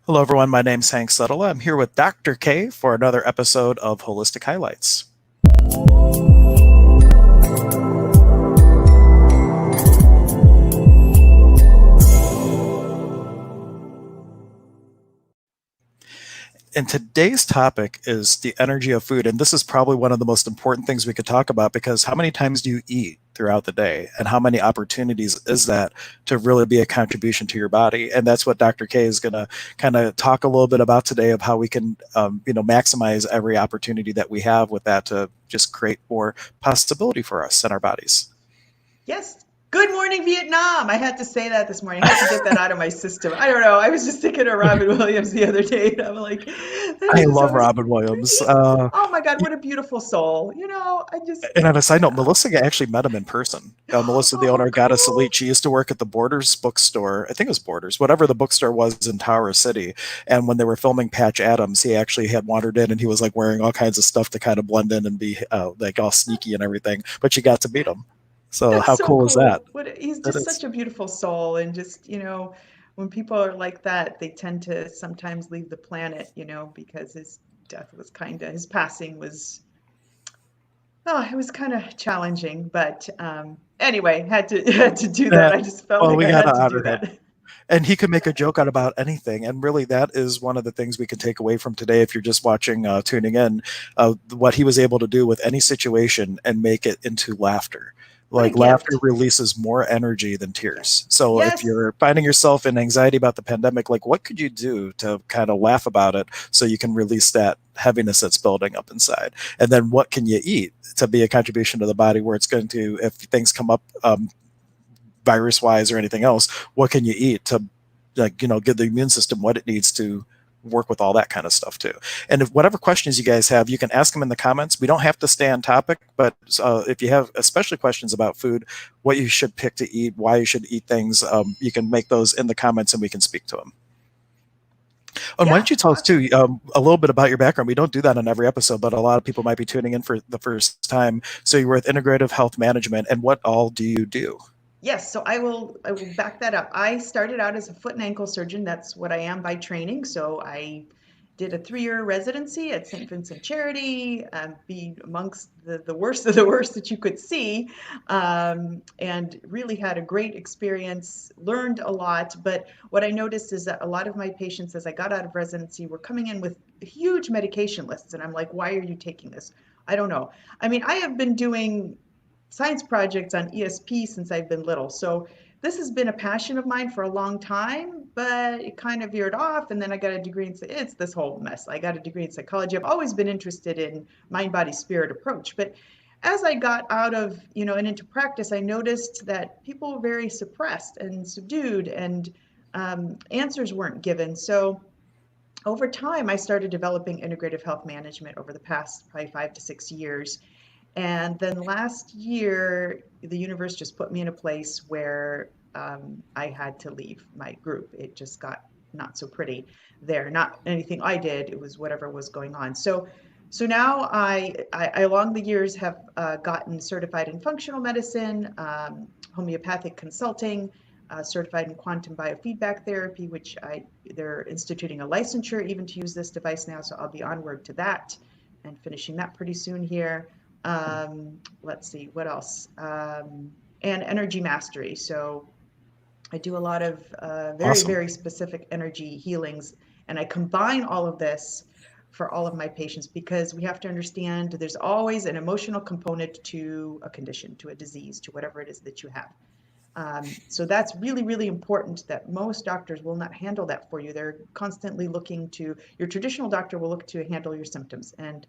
Hello, everyone. My name's Hank Setala. I'm here with Dr. K for another episode of Holistic Highlights. And today's topic is the energy of food. And this is probably one of the most important things we could talk about because how many times do you eat throughout the day? And how many opportunities is that to really be a contribution to your body? And that's what Dr. K is going to kind of talk a little bit about today of how we can, maximize every opportunity that we have with that to just create more possibility for us and our bodies. Yes. Good morning, Vietnam. I had to say that this morning. I had to get that out of my system. I don't know. I was just thinking of Robin Williams the other day, and I'm like, that I is love always, Robin Williams. oh my God, what a beautiful soul. I just, And on a side note, Melissa actually met him in person. Melissa, the owner oh, of Goddess cool. Elite, she used to work at the Borders bookstore. I think it was Borders, whatever the bookstore was in Tower City. And when they were filming Patch Adams, he actually had wandered in and he was like wearing all kinds of stuff to kind of blend in and be like all sneaky and everything. But she got to meet him. So That's how so cool is that? cool. He's That just is. such a beautiful soul. And just, when people are like that, they tend to sometimes leave the planet, because his death was his passing was. Oh, it was kind of challenging, but anyway, had to had to do that. That, I just felt well, like we I got to had to do honor him. that. And he could make a joke out about anything, and really that is one of the things we can take away from today if you're just watching, tuning in, what he was able to do with any situation and make it into laughter. What a Like laughter gift. releases more energy than Yeah. tears. So if Yes. you're finding yourself in anxiety about the pandemic, like what could you do to kind of laugh about it so you can release that heaviness that's building up inside? And then what can you eat to be a contribution to the body where it's going to, if things come up, virus wise or anything else, what can you eat to, like, give the immune system what it needs to work with all that kind of stuff too. And if whatever questions you guys have, you can ask them in the comments. We don't have to stay on topic, but if you have especially questions about food, what you should pick to eat, why you should eat things, you can make those in the comments and we can speak to them. And why Yeah. don't you tell us Awesome. too, a little bit about your background? We don't do that on every episode, but a lot of people might be tuning in for the first time. So you were with Integrative Health Management, and what all do you do? Yes, so I will back that up. I started out as a foot and ankle surgeon. That's what I am by training. So I did a 3-year residency at St. Vincent Charity, be amongst the worst of the worst that you could see, and really had a great experience, learned a lot. But what I noticed is that a lot of my patients, as I got out of residency, were coming in with huge medication lists. And I'm like, why are you taking this? I don't know. I mean, I have been doing science projects on ESP since I've been little. So this has been a passion of mine for a long time, but it kind of veered off. And then I got a degree in, it's this whole mess. I got a degree in psychology. I've always been interested in mind, body, spirit approach. But as I got out of, and into practice, I noticed that people were very suppressed and subdued and answers weren't given. So over time, I started developing integrative health management over the past probably 5 to 6 years. And then last year, the universe just put me in a place where I had to leave my group. It just got not so pretty there. Not anything I did. It was whatever was going on. So now I along the years have gotten certified in functional medicine, homeopathic consulting, certified in quantum biofeedback therapy, which they're instituting a licensure even to use this device now. So I'll be onward to that and finishing that pretty soon here. Let's see what else, and energy mastery. So I do a lot of very, Awesome. very specific energy healings, and I combine all of this for all of my patients because we have to understand there's always an emotional component to a condition, to a disease, to whatever it is that you have. So that's really, really important that most doctors will not handle that for you. They're constantly looking to, your traditional doctor will look to handle your symptoms, and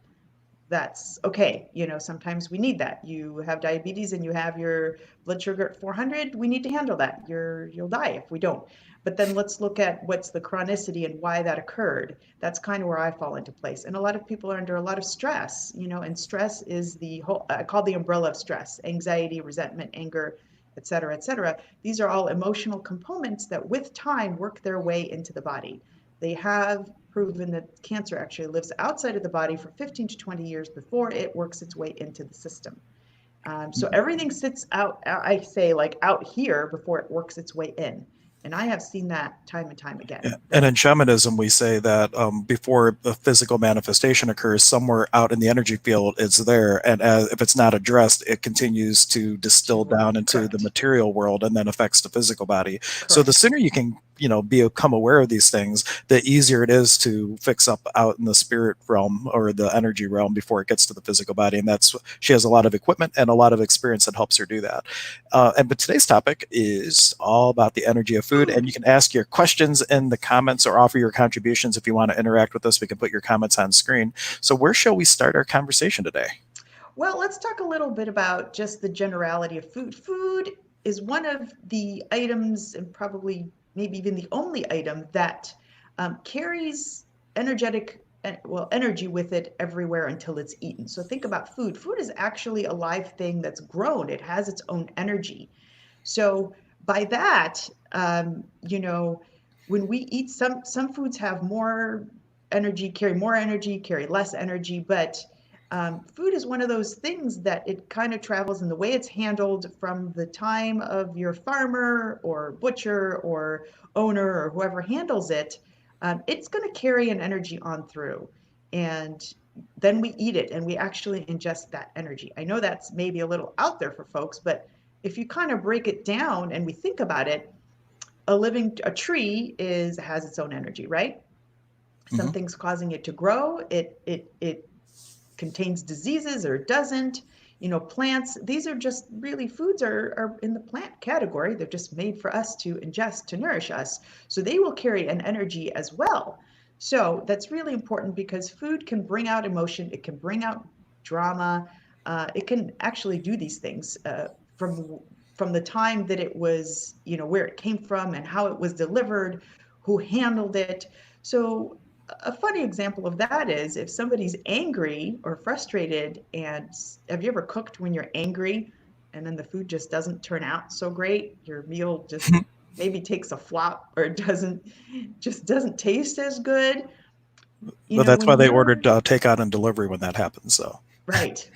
that's okay. Sometimes we need that. You have diabetes and you have your blood sugar at 400. We need to handle that. You'll die if we don't. But then let's look at what's the chronicity and why that occurred. That's kind of where I fall into place. And a lot of people are under a lot of stress, and stress is the whole, I call the umbrella of stress: anxiety, resentment, anger, et cetera, et cetera. These are all emotional components that with time work their way into the body. They have proven that cancer actually lives outside of the body for 15 to 20 years before it works its way into the system. So everything sits out, I say, like out here before it works its way in. And I have seen that time and time Yeah. again. And That in shamanism, we say that before the physical manifestation occurs, somewhere out in the energy field, it's there. And if it's not addressed, it continues to distill to down into the correct, material world and then affects the physical body. So the correct. sooner you can, become aware of these things, the easier it is to fix up out in the spirit realm or the energy realm before it gets to the physical body. And that's, she has a lot of equipment and a lot of experience that helps her do that. But today's topic is all about the energy of food, and you Food. can ask your questions in the comments or offer your contributions if you want to interact with us. We can put your comments on screen. So, where shall we start our conversation today? Well, let's talk a little bit about just the generality of food. Food is one of the items, and probably maybe even the only item that carries energy with it everywhere until it's eaten. So think about food. Food is actually a live thing that's grown. It has its own energy. So by that, when we eat, some foods have more carry more energy, carry less energy, but food is one of those things that it kind of travels in the way it's handled from the time of your farmer or butcher or owner or whoever handles it. It's going to carry an energy on through. And then we eat it and we actually ingest that energy. I know that's maybe a little out there for folks, but if you kind of break it down and we think about it, a tree is has its own energy, right? Mm-hmm. Something's causing it to grow. It contains diseases or it doesn't. Plants, these are just really foods are in the plant category. They're just made for us to ingest to nourish us. So they will carry an energy as well. So that's really important because food can bring out emotion, it can bring out drama, it can actually do these things from from the time that it was, where it came from and how it was delivered, who handled it. So a funny example of that is if somebody's angry or frustrated, and have you ever cooked when you're angry and then the food just doesn't turn out so great? Your meal just maybe takes a flop or doesn't taste as good. But that's why When they you're ordered takeout and delivery when that happens. So, right.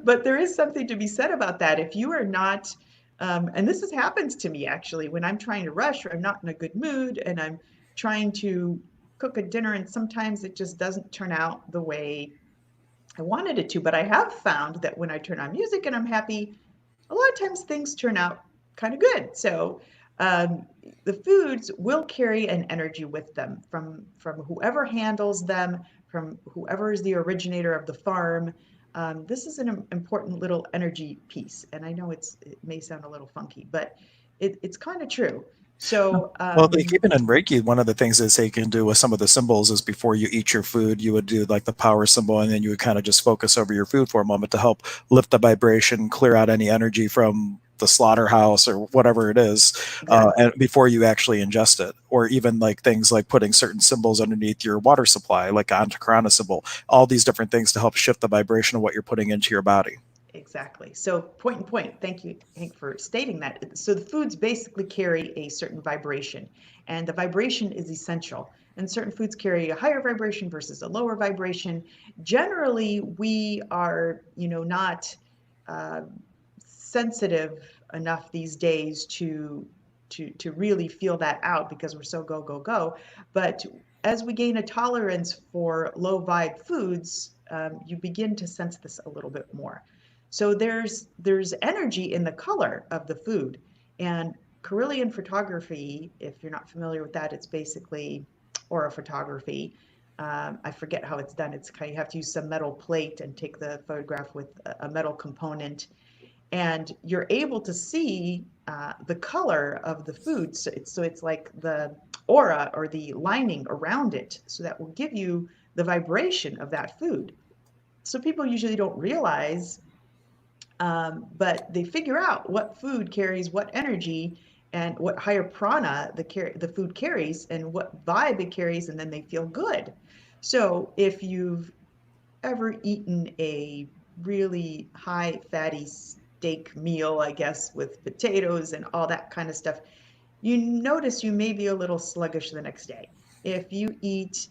But there is something to be said about that. If you are not, and this has happens to me actually, when I'm trying to rush or I'm not in a good mood and I'm trying to cook a dinner and sometimes it just doesn't turn out the way I wanted it to. But I have found that when I turn on music and I'm happy, a lot of times things turn out kind of good. So um, the foods will carry an energy with them from whoever handles them, from whoever is the originator of the farm. This is an important little energy piece, and I know it may sound a little funky, but it's kind of true. So well, like even in Reiki, one of the things they say you can do with some of the symbols is before you eat your food, you would do like the power symbol, and then you would kind of just focus over your food for a moment to help lift the vibration, clear out any energy from the slaughterhouse or whatever it is, exactly. and before you actually ingest it. Or even like things like putting certain symbols underneath your water supply, like a Antakarana symbol, all these different things to help shift the vibration of what you're putting into your body. Exactly. So point and point. Thank you, Hank, for stating that. So the foods basically carry a certain vibration, and the vibration is essential. And certain foods carry a higher vibration versus a lower vibration. Generally, we are, not uh, sensitive enough these days to really feel that out because we're so go go go. But as we gain a tolerance for low vibe foods, you begin to sense this a little bit more. So there's energy in the color of the food, and Carillion photography, if you're not familiar with that, it's basically aura photography. I forget how it's done. It's kind of, you have to use some metal plate and take the photograph with a metal component, and you're able to see the color of the food. So it's like the aura or the lining around it. So that will give you the vibration of that food. So people usually don't realize, but they figure out what food carries what energy and what higher prana the food carries and what vibe it carries, and then they feel good. So if you've ever eaten a really high fatty steak meal, I guess, with potatoes and all that kind of stuff, you notice you may be a little sluggish the next day. If you eat,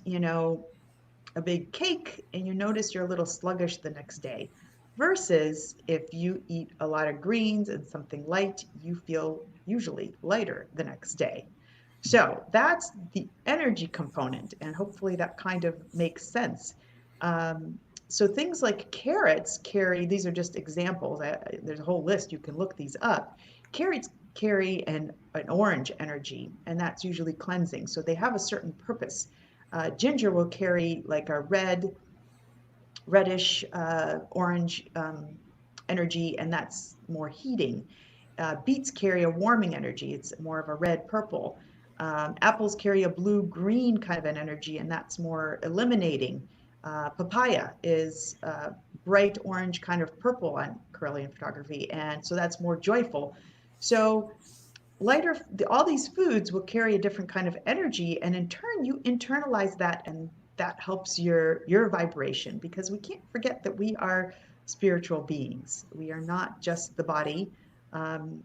a big cake and you notice you're a little sluggish the next day. versus if you eat a lot of greens and something light, you feel usually lighter the next day. So that's the energy component, and hopefully that kind of makes sense. Um, so things like carrots carry, these are just examples. There's a whole list, you can look these up. Carrots carry an orange energy, and that's usually cleansing. So they have a certain purpose. Ginger will carry like a reddish orange energy, and that's more heating. Beets carry a warming energy, it's more of a red purple. Apples carry a blue green kind of an energy, and that's more eliminating. Papaya is bright orange kind of purple on Correllian photography, and so that's more joyful. So lighter, all these foods will carry a different kind of energy, and in turn you internalize that, and that helps your vibration, because we can't forget that we are spiritual beings. We are not just the body. um,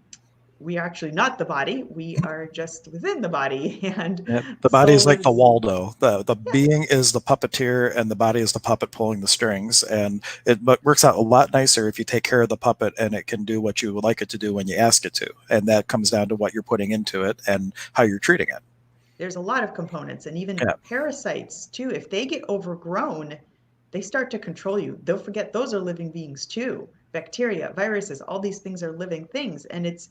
we are actually not the body, we are just within the body. And Yeah, the the body is soul like the is, Waldo. The yeah, being is the puppeteer, and the body is the puppet pulling the strings. And it works out a lot nicer if you take care of the puppet, and it can do what you would like it to do when you ask it to. And that comes down to what you're putting into it and how you're treating it. there's a lot of components, and even Yeah. parasites too. If they get overgrown, they start to control you. Don't forget, those are living beings too. Bacteria, viruses, all these things are living things. And it's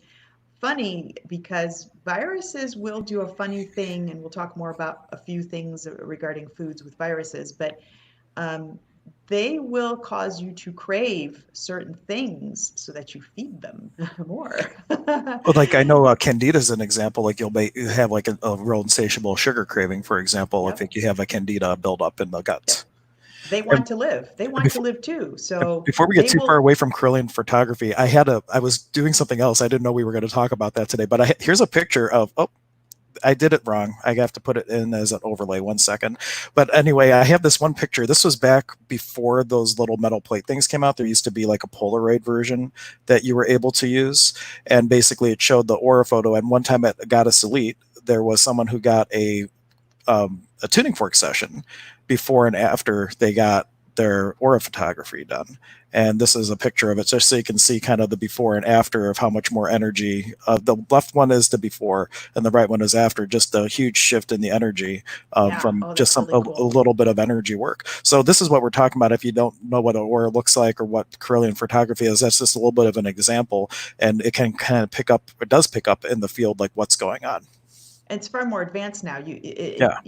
funny because viruses will do a funny thing, and we'll talk more about a few things regarding foods with viruses, but um, they will cause you to crave certain things so that you feed them more. Well, like I know candida is an example. Like you have like a real insatiable sugar craving, for example, if Yep, like you have a candida buildup in the yep. guts. They And want to live. They want to before, live too. So before we get they too far will. away from Carillion photography, I was doing something else. I didn't know we were going to talk about that today, but here's a picture of, oh, I did it wrong. I have to put it in as an overlay. 1 second. But anyway, I have this one picture. This was back before those little metal plate things came out. There used to be like a Polaroid version that you were able to use. And basically it showed the aura photo. And one time at Goddess Elite, there was someone who got a tuning fork session before and after they got their aura photography done. And this is a picture of it, just so you can see kind of the before and after of how much more energy. The left one is the before, and the right one is after. Just a huge shift in the energy Yeah. from Oh, just that's really a cool. little bit of energy work. So this is what we're talking about. If you don't know what an aura looks like or what Carillion photography is, that's just a little bit of an example, and it can kind of pick up. It does pick up in the field like what's going on. It's far more advanced now. Yeah.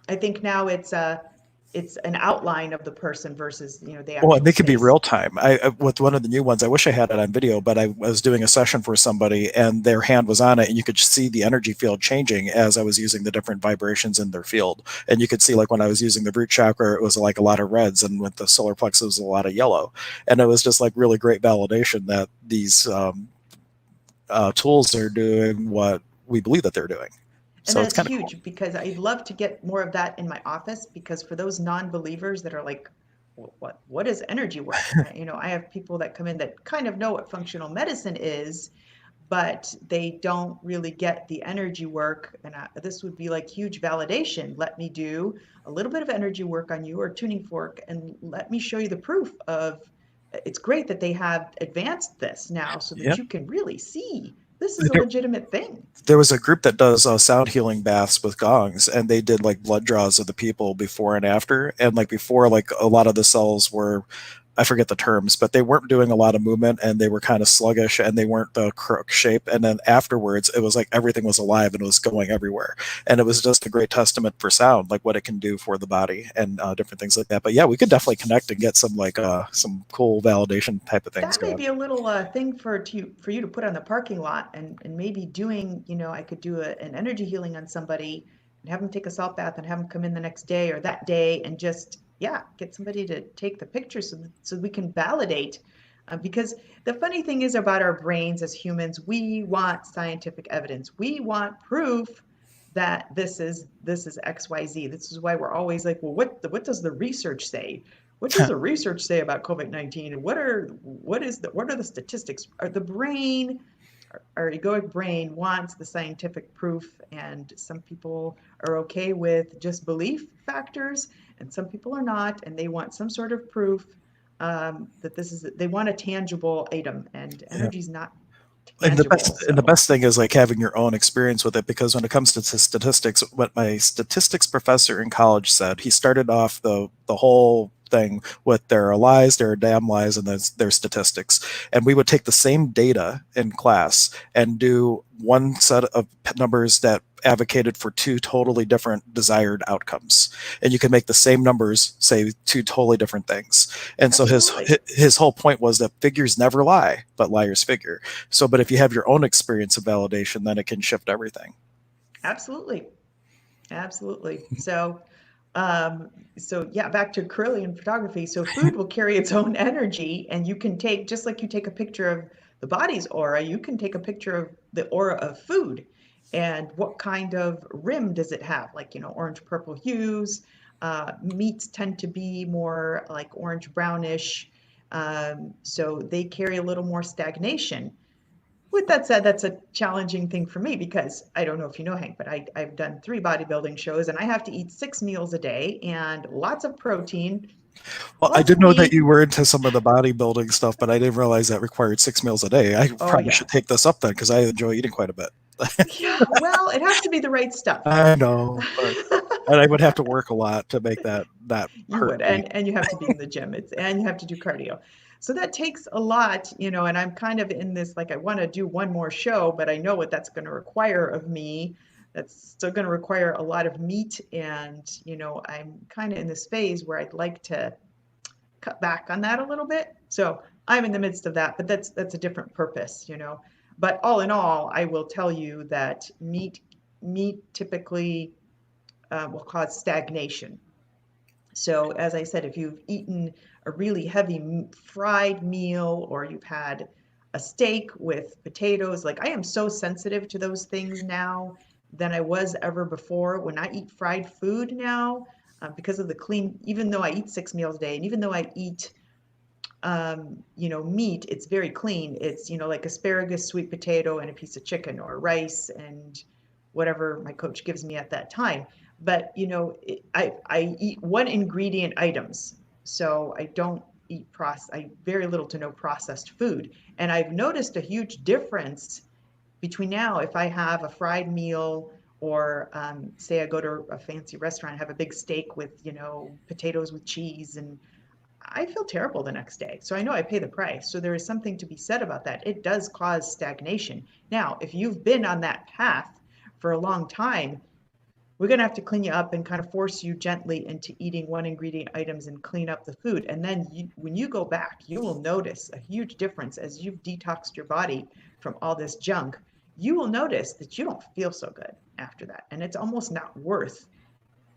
I think now it's an outline of the person versus the Well, and actual they could be face. real time. With one of the new ones, I wish I had it on video, but I was doing a session for somebody, and their hand was on it, and you could see the energy field changing as I was using the different vibrations in their field. And you could see, like when I was using the root chakra, it was like a lot of reds, and with the solar plexus, it was a lot of yellow. And it was just like really great validation that these tools are doing what we believe that they're doing. And So it's that's kind of cool. huge, because I'd love to get more of that in my office, because for those non-believers that are like, what is energy work? I have people that come in that kind of know what functional medicine is, but they don't really get the energy work. And this would be like huge validation. Let me do a little bit of energy work on you, or tuning fork, and let me show you the proof of. It's great that they have advanced this now so Yeah. that you can really see this is a legitimate thing. There was a group that does sound healing baths with gongs, and they did like blood draws of the people before and after. And like before, like a lot of the cells were, I forget the terms, but they weren't doing a lot of movement, and they were kind of sluggish, and they weren't the crook shape. And then afterwards it was like everything was alive and it was going everywhere. And it was just a great testament for sound, like what it can do for the body and different things like that. But yeah, we could definitely connect and get some cool validation type of things That may going. be a little thing for you to put on the parking lot, and maybe doing, I could do an energy healing on somebody and have them take a salt bath and have them come in the next day or that day, and just, yeah, get somebody to take the picture so we can validate. Because the funny thing is about our brains as humans, we want scientific evidence. We want proof that this is XYZ. This is why we're always like, well, what does the research say? What does the research say about COVID-19? And what are the statistics? The brain, our egoic brain wants the scientific proof, and some people are okay with just belief factors, and some people are not, and they want some sort of proof. that this is, they want a tangible item, and Yeah. energy is not and the tangible. best and the So, best thing is like having your own experience with it, because when it comes to statistics, what my statistics professor in college said, he started off the whole thing with there are lies, there are damn lies, and there's statistics. And we would take the same data in class and do one set of numbers that advocated for two totally different desired outcomes, and you can make the same numbers say two totally different things. And so absolutely. his whole point was that figures never lie, but liars figure. So, but if you have your own experience of validation, then it can shift everything. Absolutely. Absolutely. Um, so yeah, back to Kirlian photography. So food will carry its own energy, and you can take, just like you take a picture of the body's aura, you can take a picture of the aura of food. And what kind of rim does it have? Like, orange purple hues. Meats tend to be more like orange brownish. So they carry a little more stagnation. With that said, that's a challenging thing for me because I don't know if you know, Hank, but I've done 3 bodybuilding shows and I have to eat 6 meals a day and lots of protein, Well, I lots did of know that you meat. were into some of the bodybuilding stuff, but I didn't realize that required 6 meals a day. I Oh, probably yeah. should take this up then, because I enjoy eating quite a bit. Yeah, well, it has to be the right stuff. I know, but and I would have to work a lot to make that You would, perfectly. and you have to be in the gym. And you have to do cardio. So that takes a lot, and I'm kind of in this, like, I want to do one more show, but I know what that's going to require of me. That's still going to require a lot of meat. And, I'm kind of in this phase where I'd like to cut back on that a little bit. So I'm in the midst of that, but that's a different purpose. But all in all, I will tell you that meat typically will cause stagnation. So, as I said, if you've eaten a really heavy fried meal or you've had a steak with potatoes, like I am so sensitive to those things now than I was ever before. When I eat fried food now, because of the clean, even though I eat 6 meals a day, and even though I eat meat, it's very clean. It's, like asparagus, sweet potato, and a piece of chicken or rice and whatever my coach gives me at that time. But, I eat one ingredient items. So I don't eat I very little to no processed food. And I've noticed a huge difference between now, if I have a fried meal or say I go to a fancy restaurant, have a big steak with, potatoes with cheese, and I feel terrible the next day. So I know I pay the price. So there is something to be said about that. It does cause stagnation. Now, if you've been on that path for a long time, we're going to have to clean you up and kind of force you gently into eating one ingredient items and clean up the food. And then when you go back, you will notice a huge difference as you've detoxed your body from all this junk. You will notice that you don't feel so good after that. And it's almost not worth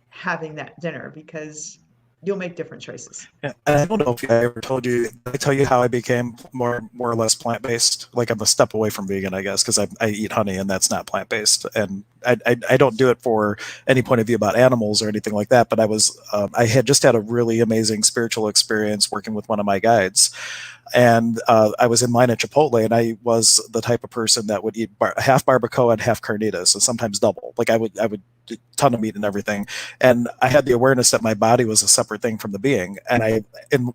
having that dinner because you'll make different choices. Yeah, and I don't know if I ever told you. Did I tell you how I became more or less plant based? Like I'm a step away from vegan, I guess, because I eat honey and that's not plant based, and I don't do it for any point of view about animals or anything like that. But I had just had a really amazing spiritual experience working with one of my guides, and I was in line at Chipotle, and I was the type of person that would eat half barbacoa and half carnitas, and sometimes double. Like I would ton of meat and everything, and I had the awareness that my body was a separate thing from the being. And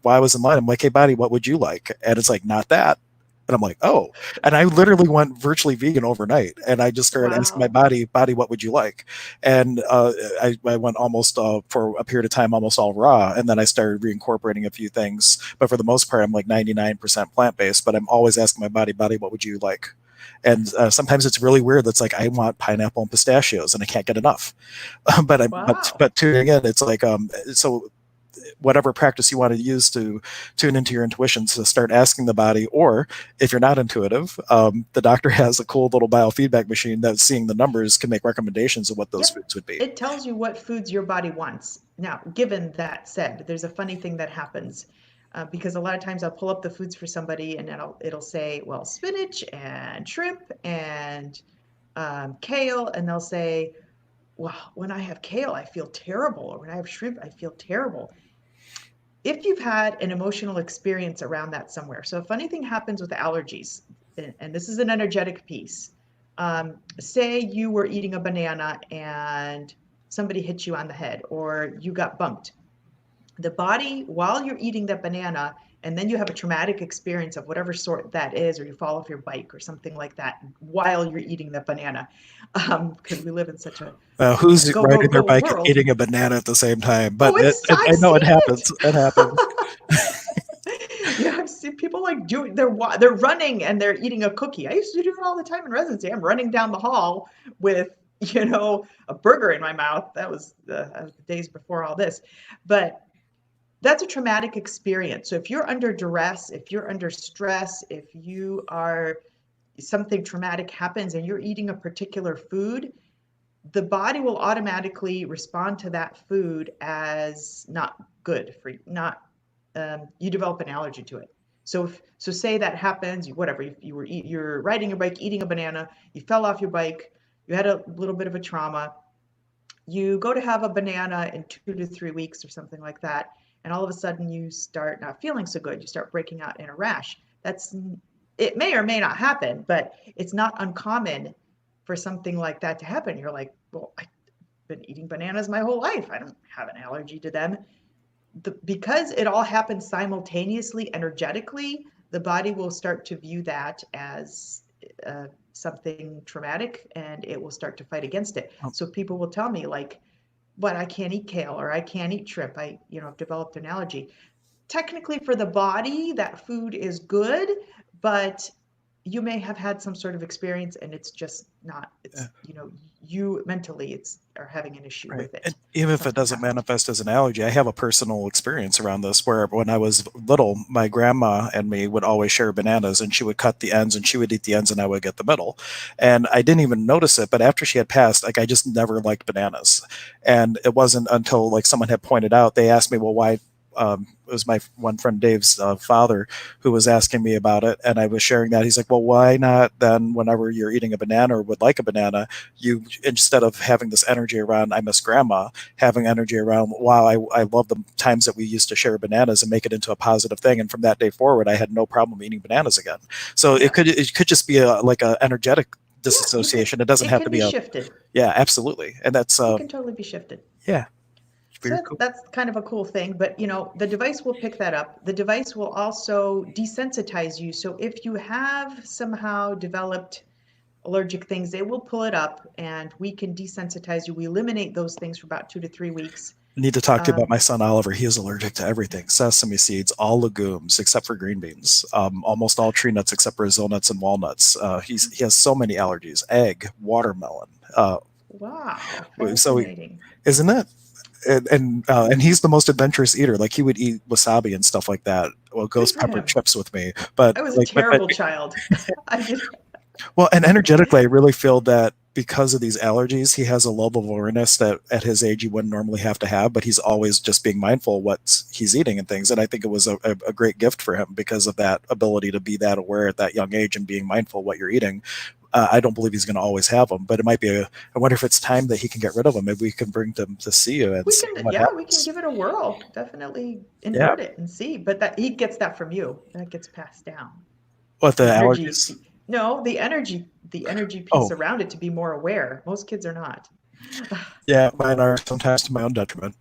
while I was in line, I'm like, "Hey, body, what would you like?" And it's like, "Not that." And I'm like, "Oh," and I literally went virtually vegan overnight, and I just started asking my Wow. body, what would you like? And I went almost for a period of time almost all raw, and then I started reincorporating a few things. But for the most part, I'm like 99% plant based. But I'm always asking my body, what would you like? And sometimes it's really weird. That's like I want pineapple and pistachios, and I can't get enough. Wow. But tuning in, it's like so whatever practice you want to use to tune into your intuition, to start asking the body. Or if you're not intuitive, the doctor has a cool little biofeedback machine that, seeing the numbers, can make recommendations of what those Yep. foods would be. It tells you what foods your body wants. Now, given that said, there's a funny thing that happens because a lot of times I'll pull up the foods for somebody and it'll say, well, spinach and shrimp and kale, and they'll say, well, when I have kale, I feel terrible, or when I have shrimp, I feel terrible. If you've had an emotional experience around that somewhere. So a funny thing happens with allergies, and this is an energetic piece. Say you were eating a banana and somebody hit you on the head, or you got bumped. The body, while you're eating that banana, and then you have a traumatic experience of whatever sort that is, or you fall off your bike or something like that while you're eating that banana, because we live in such a Who's go, go, riding their go bike and world. eating a banana at the same time? But Oh, I've I know it seen happens. It happens. it. Yeah, I've seen people like doing they're running and they're eating a cookie. I used to do it all the time in residency. I'm running down the hall with, a burger in my mouth. That was the days before all this. But that's a traumatic experience. So if you're under duress, if you're under stress, if you are something traumatic happens and you're eating a particular food, the body will automatically respond to that food as not good for you, not you develop an allergy to it. So say that happens, whatever, you're riding your bike, eating a banana, you fell off your bike, you had a little bit of a trauma, you go to have a banana in 2 to 3 weeks or something like that, and all of a sudden you start not feeling so good. You start breaking out in a rash. It may or may not happen, but it's not uncommon for something like that to happen. You're like, well, I've been eating bananas my whole life. I don't have an allergy to them. Because it all happens simultaneously, energetically, the body will start to view that as something traumatic, and it will start to fight against it. Oh, So people will tell me like, "But I can't eat kale or I can't eat shrimp. I've developed an allergy." Technically, for the body, that food is good, but you may have had some sort of experience and it's just not, yeah. you mentally are having an issue Right. with it. And even if it Something doesn't happened. manifest as an allergy, I have a personal experience around this where when I was little, my grandma and me would always share bananas and she would cut the ends and she would eat the ends and I would get the middle. And I didn't even notice it, but after she had passed, like I just never liked bananas. And it wasn't until like someone had pointed out, they asked me, well, why? It was my one friend Dave's father who was asking me about it, and I was sharing that. He's like, "Well, why not then? Whenever you're eating a banana or would like a banana, you instead of having this energy around I miss grandma, having energy around wow, I love the times that we used to share bananas and make it into a positive thing. And from that day forward, I had no problem eating bananas again. So Yeah. it could just be like a energetic Yeah, disassociation. It doesn't it have can to be be a shifted. yeah, absolutely. And that's It can totally be shifted. yeah, So very that's cool. that's kind of a cool thing, but the device will pick that up. The device will also desensitize you. So if you have somehow developed allergic things, it will pull it up and we can desensitize you. We eliminate those things for about 2 to 3 weeks. I need to talk to you about Um, my son Oliver. He is allergic to everything: sesame seeds, all legumes except for green beans, almost all tree nuts except Brazil nuts and walnuts. He has so many allergies: egg, watermelon. wow, So fascinating. isn't it? And he's the most adventurous eater. Like he would eat wasabi and stuff like that. Well, Good ghost for pepper him. chips with me, but I was a like, but terrible child. I did. well, and energetically, I really feel that because of these allergies, he has a level of awareness that at his age he wouldn't normally have to have, but he's always just being mindful of what he's eating and things. And I think it was a great gift for him because of that ability to be that aware at that young age and being mindful of what you're eating. I don't believe he's going to always have them, but it might be I wonder if it's time that he can get rid of them. Maybe we can bring them to see you and We see can, what yeah, we can happens. give it a whirl. Definitely Yeah. invert it and see. But that he gets that from you. That gets passed down. What the The energy, allergies? no, the energy piece Oh, around it to be more aware. Most kids are not. yeah, mine are sometimes to my own detriment.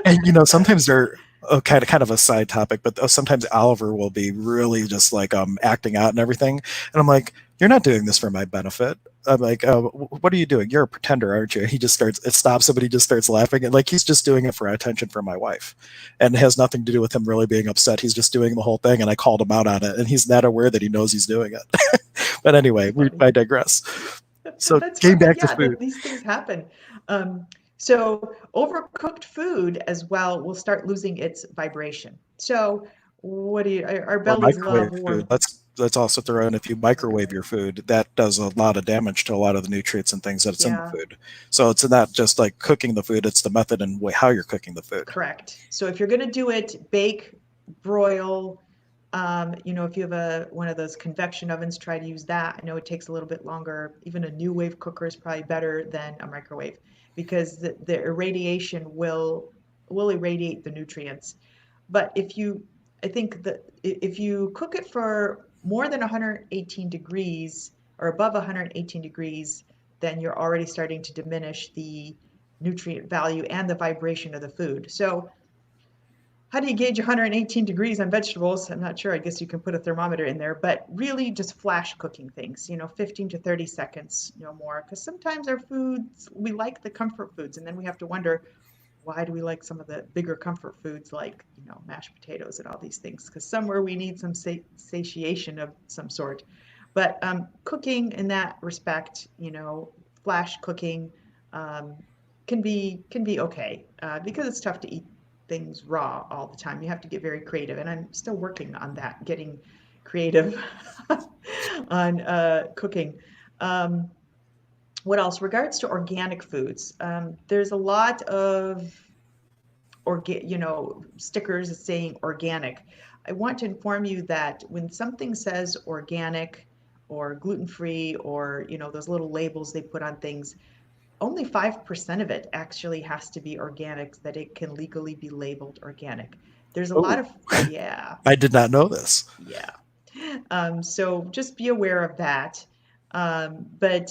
And sometimes they're kind of a side topic, but sometimes Oliver will be really just like acting out and everything, and I'm like, "You're not doing this for my benefit." I'm like, "What are you doing? You're a pretender, aren't you?" And he just starts. It stops him, and he just starts laughing, and like he's just doing it for attention from my wife, and it has nothing to do with him really being upset. He's just doing the whole thing, and I called him out on it, and he's not aware that he knows he's doing it. But That's anyway, funny. I digress. So That's getting fun, but back to yeah, food. these things happen. So overcooked food as well will start losing its vibration. So what do you? Our Or bellies love microwave food. warm Let's also throw in if you microwave microwave. your food, that does a lot of damage to a lot of the nutrients and things that's in the Yeah, food. So it's not just like cooking the food; it's the method and way how you're cooking the food. correct. So if you're going to do it, bake, broil. If you have one of those convection ovens, try to use that. I know it takes a little bit longer. Even a new wave cooker is probably better than a microwave because the irradiation will irradiate the nutrients. But I think that if you cook it for more than 118 degrees or above 118 degrees, then you're already starting to diminish the nutrient value and the vibration of the food. So how do you gauge 118 degrees on vegetables? I'm not sure. I guess you can put a thermometer in there, but really just flash cooking things, 15 to 30 seconds, no more. Because sometimes our foods, we like the comfort foods, and then we have to wonder, why do we like some of the bigger comfort foods like, mashed potatoes and all these things? Because somewhere we need some satiation of some sort. But cooking in that respect, flash cooking, um, can be okay because it's tough to eat things raw all the time. You have to get very creative, and I'm still working on that, getting creative on cooking. Um, what else? Regards to organic foods, there's a lot of stickers saying organic. I want to inform you that when something says organic or gluten free, or those little labels they put on things, only 5% of it actually has to be organic, that it can legally be labeled organic. There's a lot Oh, of, yeah, I did not know this. yeah. So just be aware of that. But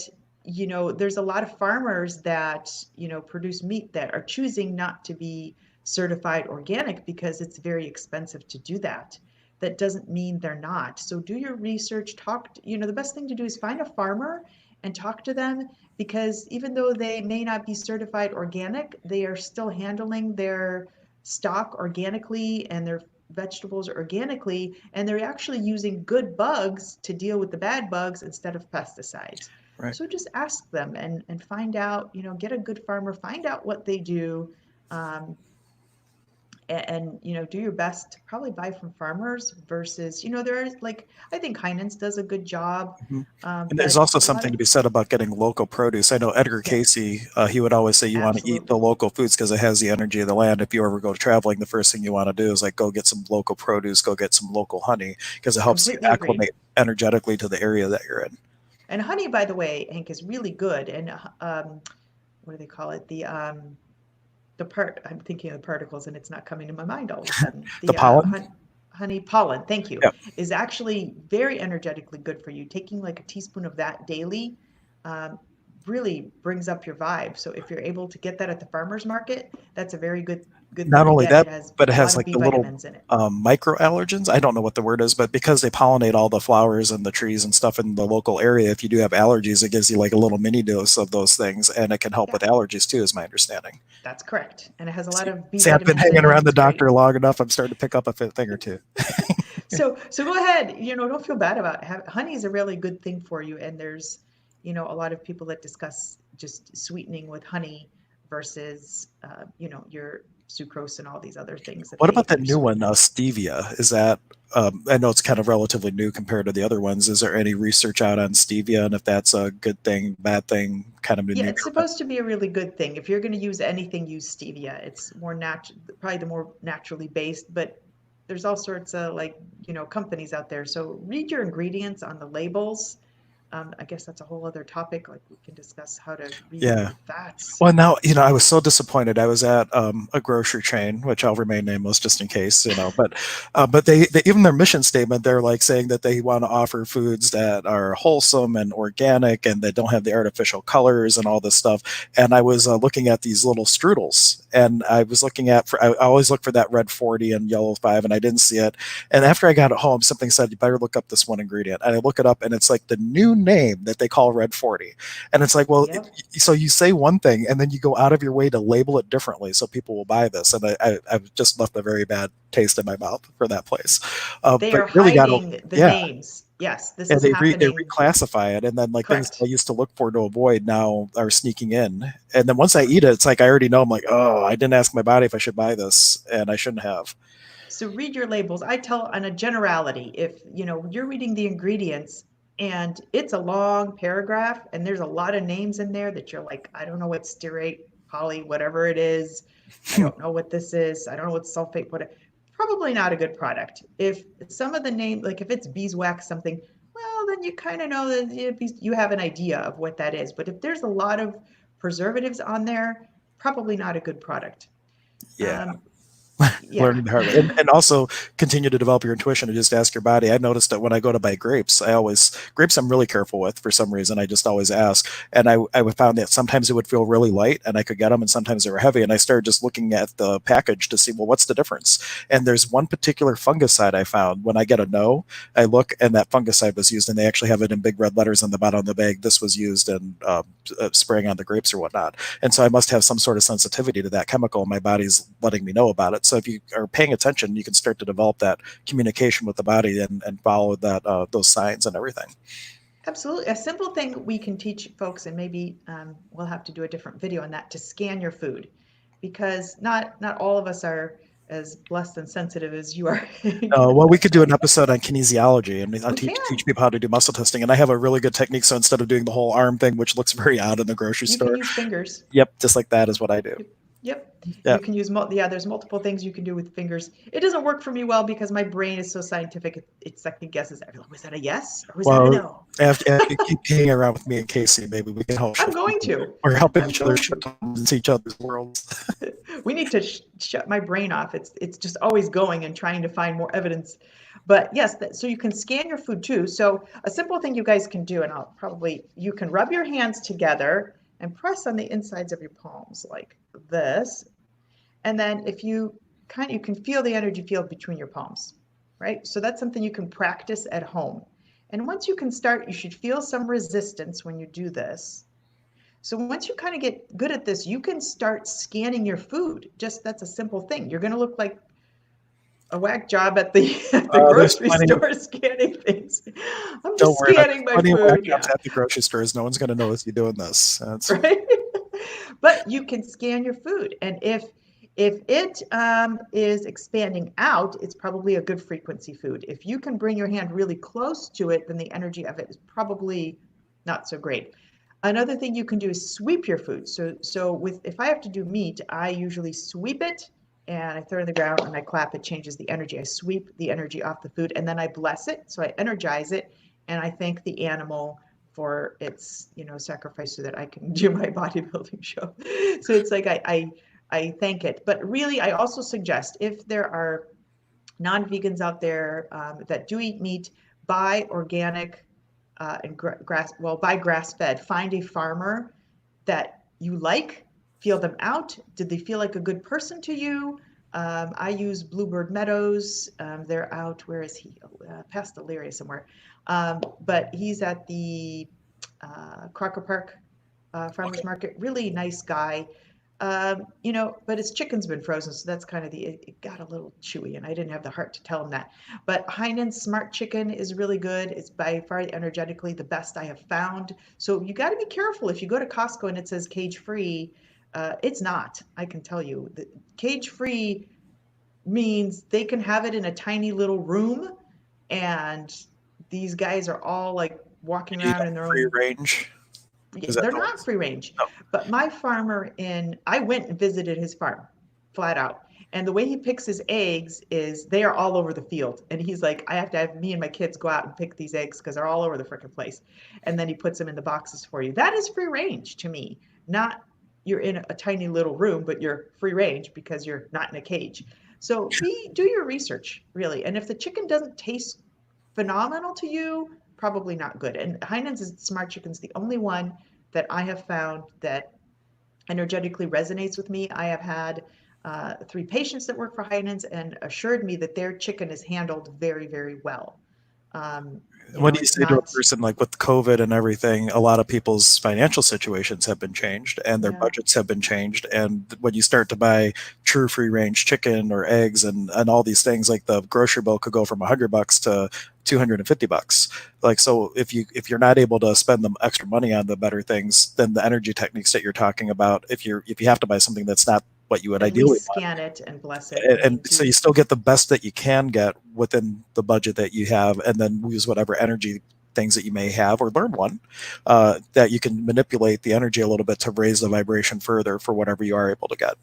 there's a lot of farmers that produce meat that are choosing not to be certified organic because it's very expensive to do that. That doesn't mean they're not. So do your research. The best thing to do is find a farmer and talk to them, because even though they may not be certified organic, they are still handling their stock organically and their vegetables organically, and they're actually using good bugs to deal with the bad bugs instead of pesticides. Right. So just ask them and find out, get a good farmer, find out what they do, um, and do your best to probably buy from farmers versus, there's like, I think Heinen's does a good job, Mhm. And there's but also a lot something of, to be said about getting local produce. I know Edgar yes, Casey, he would always say you want to eat the absolutely. local foods because it has the energy of the land. If you ever go traveling, the first thing you want to do is like go get some local produce, go get some local honey because it helps you Completely agree. acclimate energetically to the area that you're in. And honey, by the way, Hank, is really good. And what do they call it? The part, I'm thinking of the particles and it's not coming to my mind all of a sudden. The The pollen? honey pollen, thank you, Yeah. is actually very energetically good for you. Taking like a teaspoon of that daily um, really brings up your vibe. So if you're able to get that at the farmer's market, that's a very good thing Not to only get. that, It has but it a has lot of like B the little vitamins in it. micro allergens. I don't know what the word is, but because they pollinate all the flowers and the trees and stuff in the local area, if you do have allergies, it gives you like a little mini dose of those things, and it can help Yeah, with allergies too, is my understanding. that's correct. And it has a lot See, of B see, I've been vitamins in hanging it. around the It's great. doctor long enough. I'm starting to pick up a thing or two. So go ahead, don't feel bad about it. Honey is a really good thing for you. And there's, a lot of people that discuss just sweetening with honey versus, your sucrose and all these other things that What they about that either new one, sweeten it. stevia? Is that, I know it's kind of relatively new compared to the other ones. Is there any research out on stevia and if that's a good thing, bad thing, kind of a Yeah, it's neutral thing? supposed to be a really good thing. If you're going to use anything, use stevia. It's more natural, probably the more naturally based, but there's all sorts of like, companies out there. So read your ingredients on the labels. I guess that's a whole other topic. Like we can discuss how to read Yeah. the fats. Well, now, I was so disappointed. I was at a grocery chain, which I'll remain nameless just in case, but they even their mission statement, they're like saying that they want to offer foods that are wholesome and organic and that don't have the artificial colors and all this stuff. And I was looking at these little strudels, and I was looking I always look for that red 40 and yellow 5, and I didn't see it. And after I got it home, something said you better look up this one ingredient, and I look it up, and it's like the new name that they call red 40. And it's like, well, Yep. so you say one thing and then you go out of your way to label it differently so people will buy this. And I've just left a very bad taste in my mouth for that place. They But are you really got to, hiding the yeah. names. Yes, this And is they happening. reclassify it, and then like things I Correct. used to look for to avoid now are sneaking in. And then once I eat it, it's like I already know. I'm like, oh, I didn't ask my body if I should buy this, and I shouldn't have. So read your labels. I tell on a generality, if you're reading the ingredients and it's a long paragraph and there's a lot of names in there that you're like, I don't know what stearate, poly, whatever it is. I don't know what this is. I don't know what sulfate, probably not a good product. If some of the name, like if it's beeswax something, well, then you kind of know that you have an idea of what that is. But if there's a lot of preservatives on there, probably not a good product. Yeah. Um, Yeah. Learning the hard way, and also continue to develop your intuition and just ask your body. I noticed that when I go to buy grapes, I always grapes I'm really careful with for some reason. I just always ask, and I would found that sometimes it would feel really light, and I could get them, and sometimes they were heavy, and I started just looking at the package to see, well, what's the difference. And there's one particular fungicide I found. When I get a no, I look, and that fungicide was used, and they actually have it in big red letters on the bottom of the bag. This was used in spraying on the grapes or whatnot, and so I must have some sort of sensitivity to that chemical, and my body's letting me know about it. So if you are paying attention, you can start to develop that communication with the body, and follow that those signs and everything. Absolutely. A simple thing we can teach folks, and maybe we'll have to do a different video on that, to scan your food, because not all of us are as blessed and sensitive as you are. Well, we could do an episode on kinesiology, and I'll We teach can. people how to do muscle testing. And I have a really good technique. So instead of doing the whole arm thing, which looks very odd in the grocery You can store, use fingers. yep, just like that is what I do. Yep. Yep. Yeah. You can use yeah, there's multiple things you can do with fingers. It doesn't work for me well because my brain is so scientific. It second guesses. Was that a yes or was that a Well, no? after you keep hanging around with me and Casey, maybe we can help I'm shift going people. to. We're helping I'm each other going shift to. into each other's worlds. We need to shut my brain off. It's just always going and trying to find more evidence. But yes, so you can scan your food too. So a simple thing you guys can do, and you can rub your hands together and press on the insides of your palms like this. And then if you can feel the energy field between your palms, right? So that's something you can practice at home. And once you can start, you should feel some resistance when you do this. So once you kind of get good at this, you can start scanning your food. Just that's a simple thing. You're going to look like a whack job at the at the There's grocery plenty. store scanning things. I'm Don't just worry about it. scanning There's my plenty of whack food. jobs Yeah. at the grocery stores. No one's going to notice you doing this. That's Right? But you can scan your food, and if it is expanding out, it's probably a good frequency food. If you can bring your hand really close to it, then the energy of it is probably not so great. Another thing you can do is sweep your food. So with if I have to do meat, I usually sweep it and I throw it on the ground and I clap. It changes the energy. I sweep the energy off the food and then I bless it. So I energize it and I thank the animal for its sacrifice so that I can do my bodybuilding show. So it's like I thank it. But really, I also suggest if there are non-vegans out there that do eat meat, buy organic and buy grass-fed. Find a farmer that you like, feel them out. Did they feel like a good person to you? I use Bluebird Meadows. They're out. Where is he? Past Elyria somewhere. But he's at the Crocker Park okay. Farmers Market. Really nice guy. But his chicken's been frozen, so that's kind of it got a little chewy, and I didn't have the heart to tell him that. But Heinen's Smart Chicken is really good. It's by far energetically the best I have found. So you got to be careful if you go to Costco and it says cage free. It's not. I can tell you, the cage free means they can have it in a tiny little room, and these guys are all like walking You around got in their free own. range. Is that They're the not ones? free range, No. but my farmer I went and visited his farm flat out. And the way he picks his eggs is they are all over the field. And he's like, I have to have me and my kids go out and pick these eggs because they're all over the freaking place. And then he puts them in the boxes for you. That is free range to me. Not you're in a tiny little room, but you're free range because you're not in a cage. So do your research, really. And if the chicken doesn't taste phenomenal to you, probably not good. And Heinen's Smart Chicken's the only one that I have found that energetically resonates with me. I have had 3 patients that work for Heinen's and assured me that their chicken is handled very, very well. What do you It's say to a not, person like with COVID and everything? A lot of people's financial situations have been changed and their yeah, budgets have been changed. And when you start to buy true free range chicken or eggs and all these things, like the grocery bill could go from $100 to $250. Like, so if you're not able to spend the extra money on the better things, then the energy techniques that you're talking about, if you have to buy something that's not what you would at ideally least want, scan it and bless it. I and mean, so you still get the best that you can get within the budget that you have, and then use whatever energy things that you may have or learn one that you can manipulate the energy a little bit to raise the vibration further for whatever you are able to get.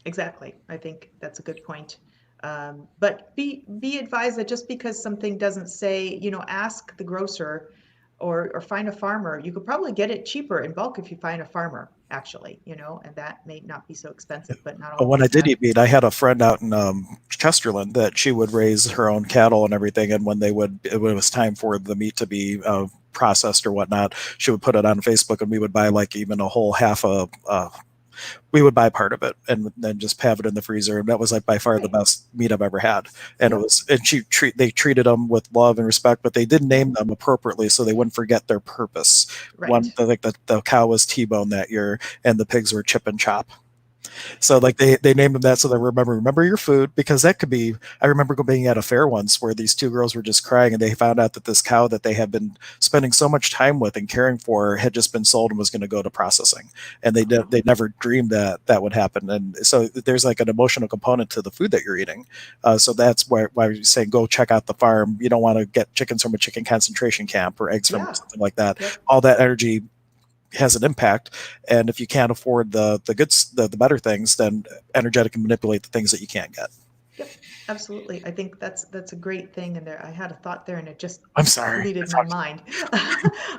exactly. I think that's a good point. But be advised that just because something doesn't say, ask the grocer, or find a farmer. You could probably get it cheaper in bulk if you find a farmer, actually, and that may not be so expensive, but not all But of when I us did have. eat meat, I had a friend out in Chesterland that she would raise her own cattle and everything. And when it was time for the meat to be processed or whatnot, she would put it on Facebook, and we would buy like even a whole half a we would buy part of it and then just have it in the freezer. And that was like by far the Right. best meat I've ever had. And it Yep. was, and they treated them with love and respect, but they did Yep. name them appropriately so they wouldn't forget their purpose. Right. Like the cow was T-bone that year, and the pigs were chip and chop. So Yep. like they named them that so they remember your food, because that could be. I remember being at a fair once where these two girls were just crying, and they found out that this cow that they had been spending so much time with and caring for had just been sold and was going to go to processing, and Oh, they never dreamed that that would happen. And so there's like an emotional component to the food that you're eating. So that's why you're saying go check out the farm. You don't want to get chickens from a chicken concentration camp or eggs from yeah. something like that. Yep. All that energy has an impact. And if you can't afford the better things, then energetically manipulate the things that you can't get. Yep. Absolutely. I think that's a great thing. And there, I had a thought there, and it just I'm sorry. I fleeted my talked. mind.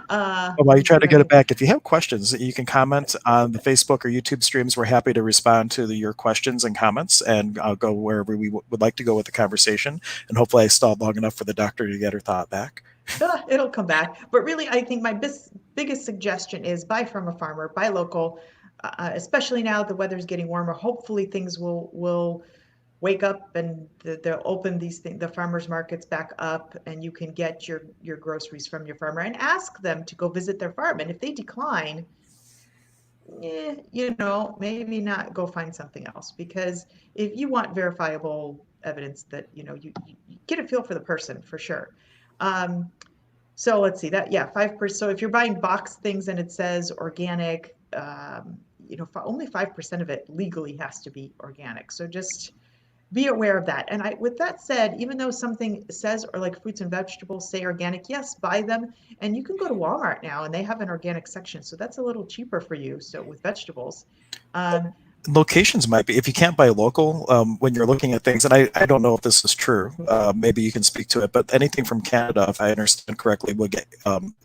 While Let you me try see if to I get it can. back, if you have questions, you can comment on the Facebook or YouTube streams. We're happy to respond to your questions and comments, and I'll go wherever we would like to go with the conversation. And hopefully, I stalled long enough for the doctor to get her thought back. It'll come back. But really, I think my biggest suggestion is buy from a farmer, buy local, especially now the weather's getting warmer. Hopefully, things will wake up, and they'll open the farmers markets back up, and you can get your groceries from your farmer and ask them to go visit their farm. And if they decline, maybe not, go find something else, because if you want verifiable evidence that you get a feel for the person for sure. Um, so let's see that, yeah, 5%. So if you're buying boxed things and it says organic, only 5% of it legally has to be organic. So just be aware of that. And with that said, even though something says, or like fruits and vegetables say organic, yes, buy them. And you can go to Walmart now and they have an organic section. So that's a little cheaper for you. So with vegetables, um, Locations might be, if you can't buy local, when you're looking at things, and I don't know if this is true, maybe you can speak to it, but anything from Canada, if I understand correctly, will get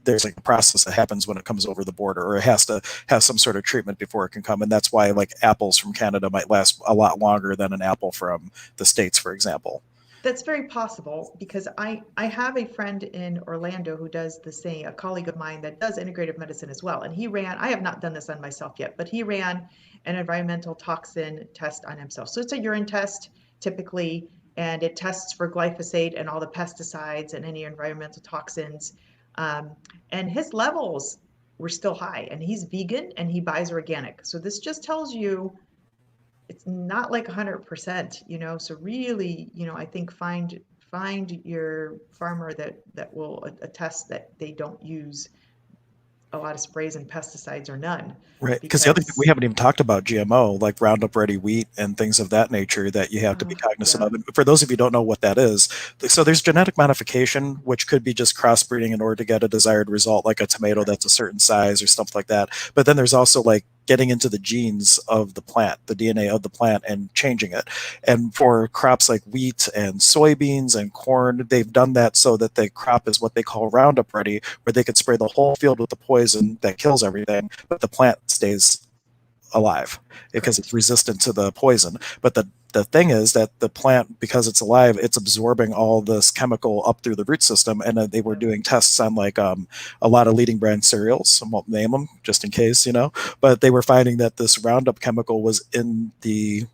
there's like a process that happens when it comes over the border, or it has to have some sort of treatment before it can come. And that's why like apples from Canada might last a lot longer than an apple from the States, for example. that's very possible, because I have a friend in Orlando who does the same, a colleague of mine that does integrative medicine as well. And I have not done this on myself yet, but he ran an environmental toxin test on himself. So it's a urine test typically, and it tests for glyphosate and all the pesticides and any environmental toxins. Um, and his levels were still high, and he's vegan and he buys organic. So this just tells you it's not like 100%, so really, I think find your farmer that will attest that they don't use a lot of sprays and pesticides, or none, Right, because the other thing we because haven't even talked about GMO, like Roundup Ready wheat and things of that nature that you have to be cognizant yeah. of. And for those of you who don't know what that is, so there's genetic modification, which could be just crossbreeding in order to get a desired result, like a tomato that's a Correct. certain size or stuff like that. But then there's also like getting into the genes of the plant, the DNA of the plant, and changing it. And for crops like wheat and soybeans and corn, they've done that so that the crop is what they call Roundup Ready, where they could spray the whole field with the poison that kills everything, but the plant stays alive because it's Correct. resistant to the poison. But the thing is that the plant, because it's alive, it's absorbing all this chemical up through the root system. And they were Yep. doing tests on like a lot of leading brand cereals. I won't name them just in case, but they were finding that this Roundup chemical was in the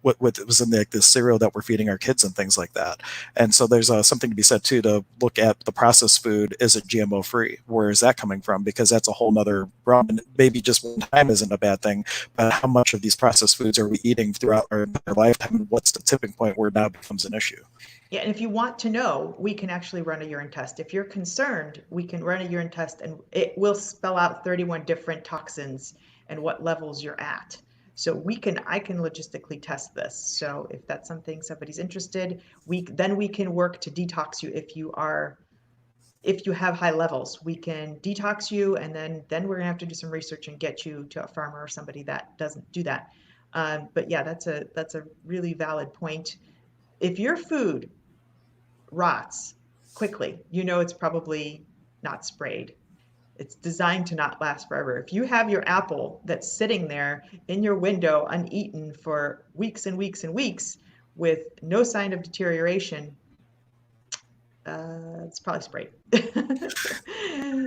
what it was in the cereal that we're feeding our kids and things like that. And so there's something to be said too to look at the processed food. Is it GMO free? Where is that coming from? Because that's a whole nother realm. And maybe just one time isn't a bad thing, but how much of these processed foods are we eating throughout our entire lifetime? And what's the tipping point where it now becomes an issue? Yeah, and if you want to know, we can actually run a urine test. If you're concerned, we can run a urine test, and it will spell out 31 different toxins and what levels you're at. So I can logistically test this. So if that's something somebody's interested, we can work to detox you if you have high levels. We can detox you, and then we're gonna have to do some research and get you to a farmer or somebody that doesn't do that. But yeah, that's a really valid point. If your food rots quickly, it's probably not sprayed. It's designed to not last forever. If you have your apple that's sitting there in your window uneaten for weeks and weeks and weeks with no sign of deterioration, it's probably sprayed.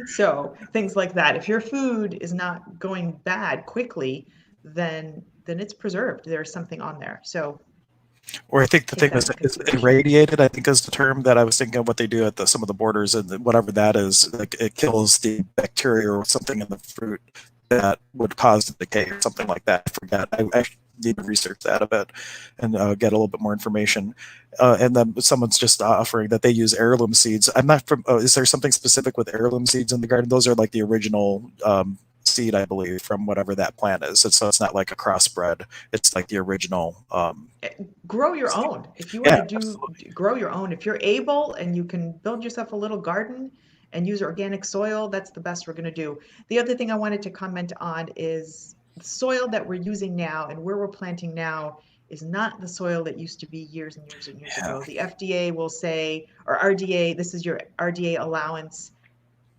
So things like that. If your food is not going bad quickly, then it's preserved. There's something on there. So Or I think the take thing that is, into is consideration. irradiated. I think is the term that I was thinking of. What they do at some of the borders and whatever that is, like it kills the bacteria or something in the fruit that would cause the decay or something like that. I forget. I need to research that a bit and get a little bit more information. And then someone's just offering that they use heirloom seeds. I'm not from. Is there something specific with heirloom seeds in the garden? Those are like the original seed, I believe, from whatever that plant is. So it's not like a crossbred. It's like the original. Eh, grow your own. If you want Yeah, to do absolutely. grow your own, if you're able and you can build yourself a little garden and use organic soil, that's the best we're going to do. The other thing I wanted to comment on is the soil that we're using now and where we're planting now is not the soil that used to be years and years and years Yeah. ago. The FDA will say, or RDA, this is your RDA allowance.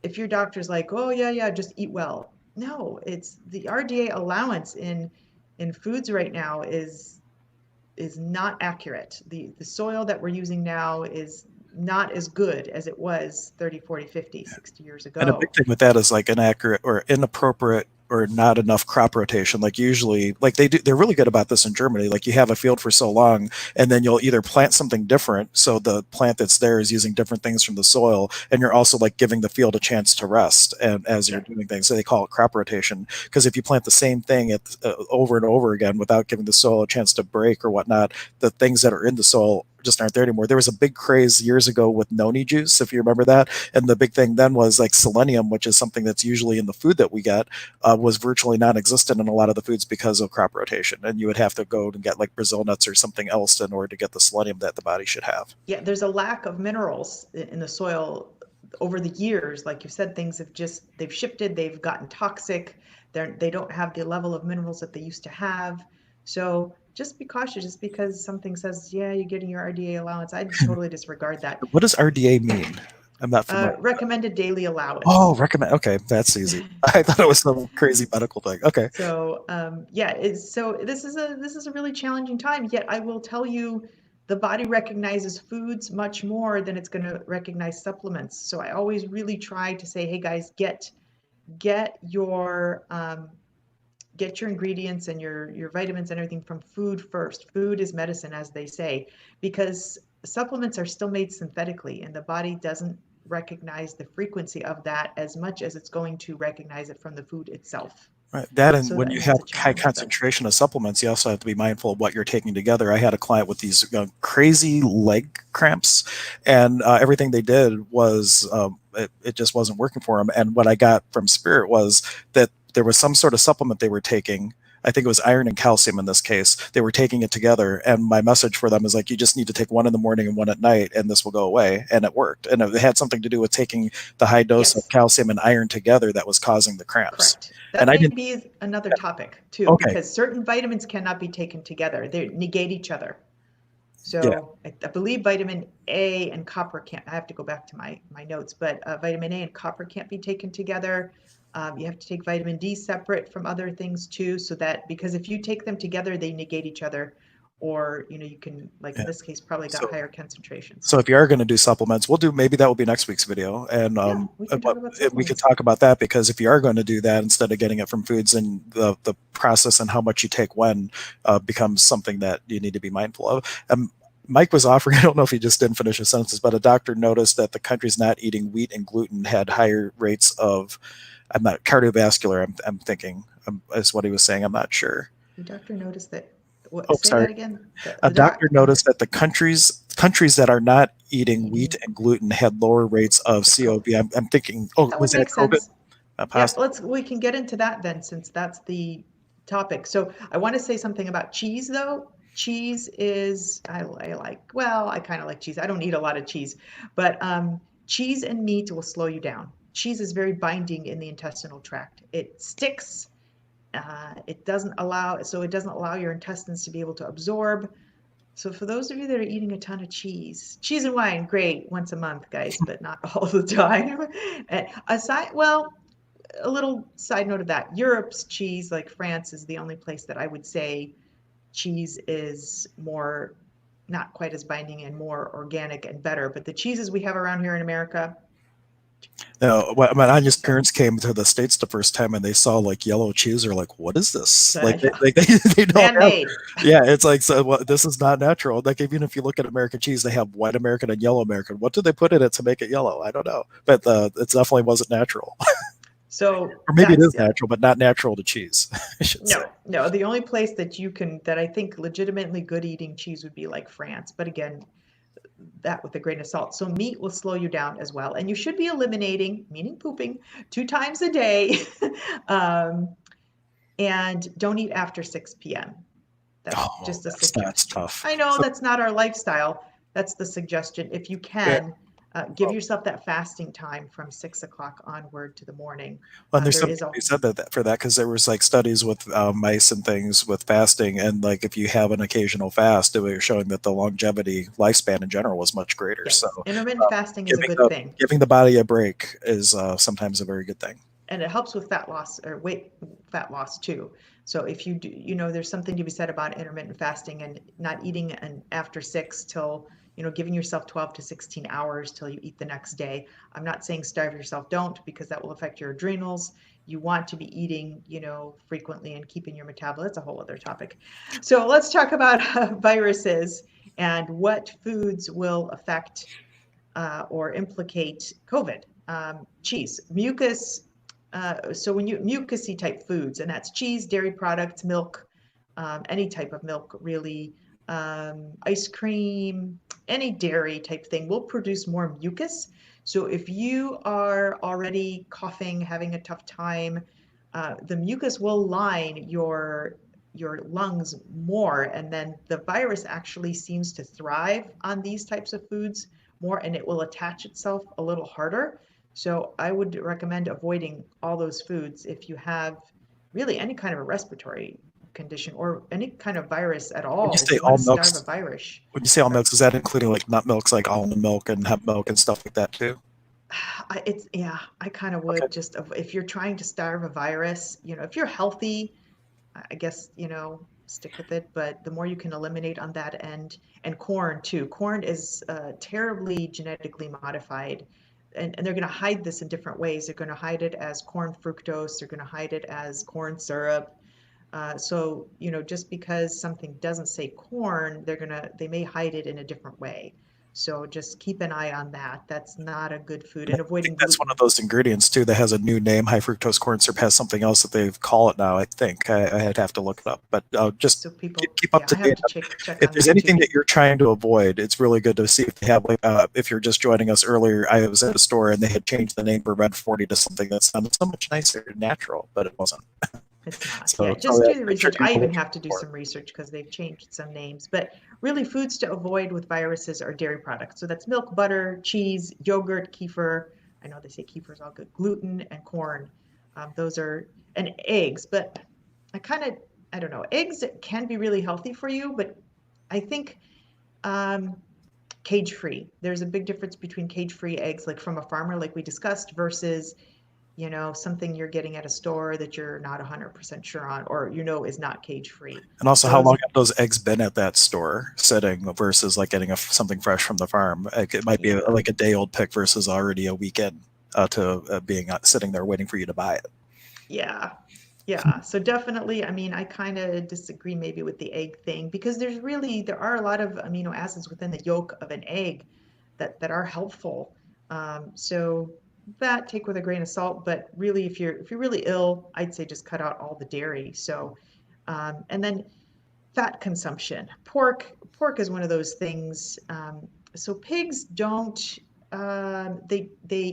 If your doctor's like, oh yeah, yeah, just eat well. No, it's the RDA allowance in foods right now is not accurate. The soil that we're using now is not as good as it was 30, 40, 50, 60 years And a big ago. thing with that is like inaccurate or inappropriate or not enough crop rotation. Like usually, like they're really good about this in Germany. Like you have a field for so long, and then you'll either plant something different, so the plant that's there is using different things from the soil, and you're also like giving the field a chance to rest, and as you're Yeah, doing things, so they call it crop rotation. Because if you plant the same thing over and over again without giving the soil a chance to break or whatnot, the things that are in the soil just aren't there anymore. There was a big craze years ago with noni juice, if you remember that, and the big thing then was like selenium, which is something that's usually in the food that we get, was virtually non-existent in a lot of the foods because of crop rotation, and you would have to go and get like Brazil nuts or something else in order to get the selenium that the body should have. yeah. There's a lack of minerals in the soil over the years. Like you said, things have just they've shifted. They've gotten toxic. They don't have the level of minerals that they used to have. So just be cautious. Just because something says, yeah, you're getting your RDA allowance, I'd totally disregard that. What does RDA mean? I'm not familiar. Recommended daily allowance. Oh, recommend. Okay, that's easy. I thought it was some crazy medical thing. Okay. So yeah, so this is a really challenging time. Yet I will tell you, the body recognizes foods much more than it's going to recognize supplements. So I always really try to say, hey guys, get your get your ingredients and your vitamins and everything from food first. Food is medicine, as they say, because supplements are still made synthetically, and the body doesn't recognize the frequency of that as much as it's going to recognize it from the food itself. Right. That and So when that, you have that's a high challenge, but concentration of supplements, you also have to be mindful of what you're taking together. I had a client with these crazy leg cramps, and everything they did was it just wasn't working for them. And what I got from Spirit was that there was some sort of supplement they were taking. I think it was iron and calcium in this case. They were taking it together, and my message for them is like, you just need to take one in the morning and one at night, and this will go away. And it worked. And it had something to do with taking the high dose of yes, calcium and iron together that was causing the cramps. correct. And That I may didn't. be another topic too, Okay. because certain vitamins cannot be taken together. They negate each other. Yeah. So I believe vitamin A and copper can't, I have to go back to my notes, but vitamin A and copper can't be taken together. You have to take vitamin D separate from other things too, so that because if you take them together, they negate each other, or you can, like in Yeah. this case, probably got So, higher concentrations. so if you are going to do supplements, we'll do maybe that will be next week's video, and Yeah, we can talk but about we could supplements. talk about that because if you are going to do that instead of getting it from foods, and the process and how much you take when becomes something that you need to be mindful of. Mike was offering, I don't know if he just didn't finish his sentences, but a doctor noticed that the countries not eating wheat and gluten had higher rates of, I'm not cardiovascular, I'm thinking is what he was saying. I'm not sure. The doctor noticed that. What? Oh, Say sorry. that again. The A the doc. doctor noticed that the countries that are not eating wheat Eating and gluten had lower rates of the co. COV. I'm thinking, oh, That was would that make COVID? sense. Yeah, Possibly. we can get into that then, since that's the topic. So I want to say something about cheese though. Cheese is, I like, well, I kind of like cheese. I don't eat a lot of cheese, but cheese and meat will slow you down. Cheese is very binding in the intestinal tract. It sticks. It doesn't allow your intestines to be able to absorb. So for those of you that are eating a ton of cheese and wine, great, once a month, guys, but not all the time. Aside, well, a little side note of that, Europe's cheese, like France, is the only place that I would say cheese is more, not quite as binding and more organic and better. But the cheeses we have around here in America, When Anya's so parents came to the States the first time and they saw like yellow cheese, they're like, "What is this?" I Like know, they don't have. man-made. Yeah, it's like so. This is not natural. Like even if you look at American cheese, they have white American and yellow American. What did they put in it to make it yellow? I don't know, but it definitely wasn't natural. So Or maybe it that's is natural, but not natural to cheese. I should say. no, no. The only place that you can, that I think legitimately good eating cheese would be like France. But again, that with a grain of salt. So meat will slow you down as well. And you should be eliminating, meaning pooping, 2 times a day. um, and don't eat after 6 p.m. That's Oh, just a that's suggestion. tough. I know So, that's not our lifestyle. That's the suggestion. If you yeah, can, give yourself that fasting time from 6 o'clock onward to the morning. and there's There something is a to be said for that because there was like studies with mice and things with fasting, and like if you have an occasional fast, it was showing that the longevity lifespan in general was much greater. So yes, intermittent fasting is a giving good the thing. giving the body a break is sometimes a very good thing. And it helps with fat loss or weight fat loss too. So if you do, there's something to be said about intermittent fasting and not eating and after 6 till, giving yourself 12 to 16 hours till you eat the next day. I'm not saying starve yourself, don't, because that will affect your adrenals. You want to be eating, frequently and keeping your metabolism. That's a whole other topic. So let's talk about viruses and what foods will affect or implicate COVID. Cheese, mucus. So when you mucousy type foods, and that's cheese, dairy products, milk, any type of milk, really, ice cream, any dairy type thing will produce more mucus. So if you are already coughing, having a tough time, the mucus will line your lungs more, and then the virus actually seems to thrive on these types of foods more, and it will attach itself a little harder. So I would recommend avoiding all those foods if you have really any kind of a respiratory condition or any kind of virus at When you all. If say you want all to starve a milks, virus, when you say all or milks, is that including like nut milks, like almond milk and hemp milk and stuff like that too? it's, yeah, I kind of Okay. would just, if you're trying to starve a virus, if you're healthy, I guess, stick with it. But the more you can eliminate on that end, and corn too. Corn is terribly genetically modified. And they're going to hide this in different ways. They're going to hide it as corn fructose. They're going to hide it as corn syrup. So, just because something doesn't say corn, they may hide it in a different way. So just keep an eye on that. That's not a good food. And I And think avoiding that's one of gluten. those ingredients too that has a new name. High fructose corn syrup has something else that they call it now. I think I'd have to look it up, but just So people, keep up yeah, to I have date. to check If on there's that anything too. that you're trying to avoid, it's really good to see if they have like if you're just joining us earlier. I was at a store and they had changed the name for Red 40 to something that sounded so much nicer and natural, but it wasn't. It's not. Yeah, So just yeah, do the make sure research. you I know even what you're have to looking do for. some research because they've changed some names. But really, foods to avoid with viruses are dairy products. So that's milk, butter, cheese, yogurt, kefir. I know they say kefir is all good. Gluten and corn. Those are, and eggs. But I kind of, I don't know. Eggs can be really healthy for you, but I think um, cage free. There's a big difference between cage free eggs, like from a farmer, like we discussed, versus something you're getting at a store that you're not 100% sure on, or is not cage free. And also, how Those, long have those eggs been at that store sitting versus like getting something fresh from the farm? Like, it might be yeah, like a day old pick versus already a weekend to being sitting there waiting for you to buy it. yeah, yeah. So definitely, I mean, I kind of disagree maybe with the egg thing because there are a lot of amino acids within the yolk of an egg that are helpful. So that take with a grain of salt, but really, if you're really ill, I'd say just cut out all the dairy. So, and then fat consumption. Pork is one of those things. So pigs don't. They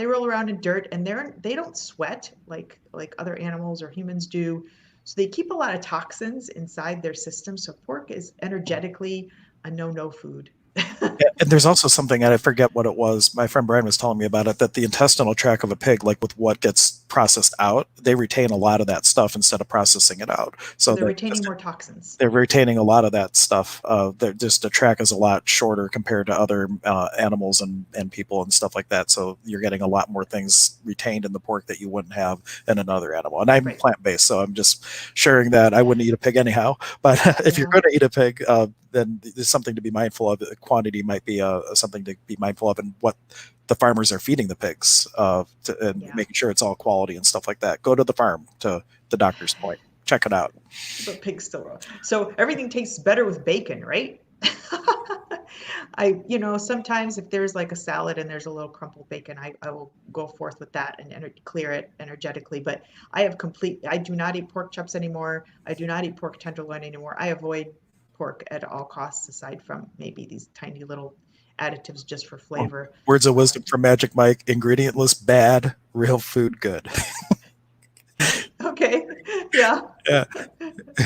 roll around in dirt and they don't sweat like other animals or humans do. So they keep a lot of toxins inside their system. So pork is energetically a no-no food. Yeah, and there's also something, and I forget what it was. My friend Brian was telling me about it, that the intestinal tract of a pig, like with what gets processed out, they retain a lot of that stuff instead of processing it out. So So they're that retaining more toxins. they're retaining a lot of that stuff. Just the track is a lot shorter compared to other animals and people and stuff like that. So you're getting a lot more things retained in the pork that you wouldn't have in another animal. And I'm Right. plant based, so I'm just sharing that. I wouldn't eat a pig anyhow, but if you're Yeah. going to eat a pig, then there's something to be mindful of. The quantity might be something to be mindful of, and what the farmers are feeding the pigs, and Yeah. making sure it's all quality and stuff like that. Go to the farm, to the doctor's point. Check it out. But pigs still raw. So everything tastes better with bacon, right? Sometimes if there's like a salad and there's a little crumpled bacon, I will go forth with that and clear it energetically. But I do not eat pork chops anymore. I do not eat pork tenderloin anymore. I avoid pork at all costs, aside from maybe these tiny little additives just for Oh, flavor. words of Uh, wisdom from Magic Mike: ingredient list bad, real food good. okay, yeah. Yeah.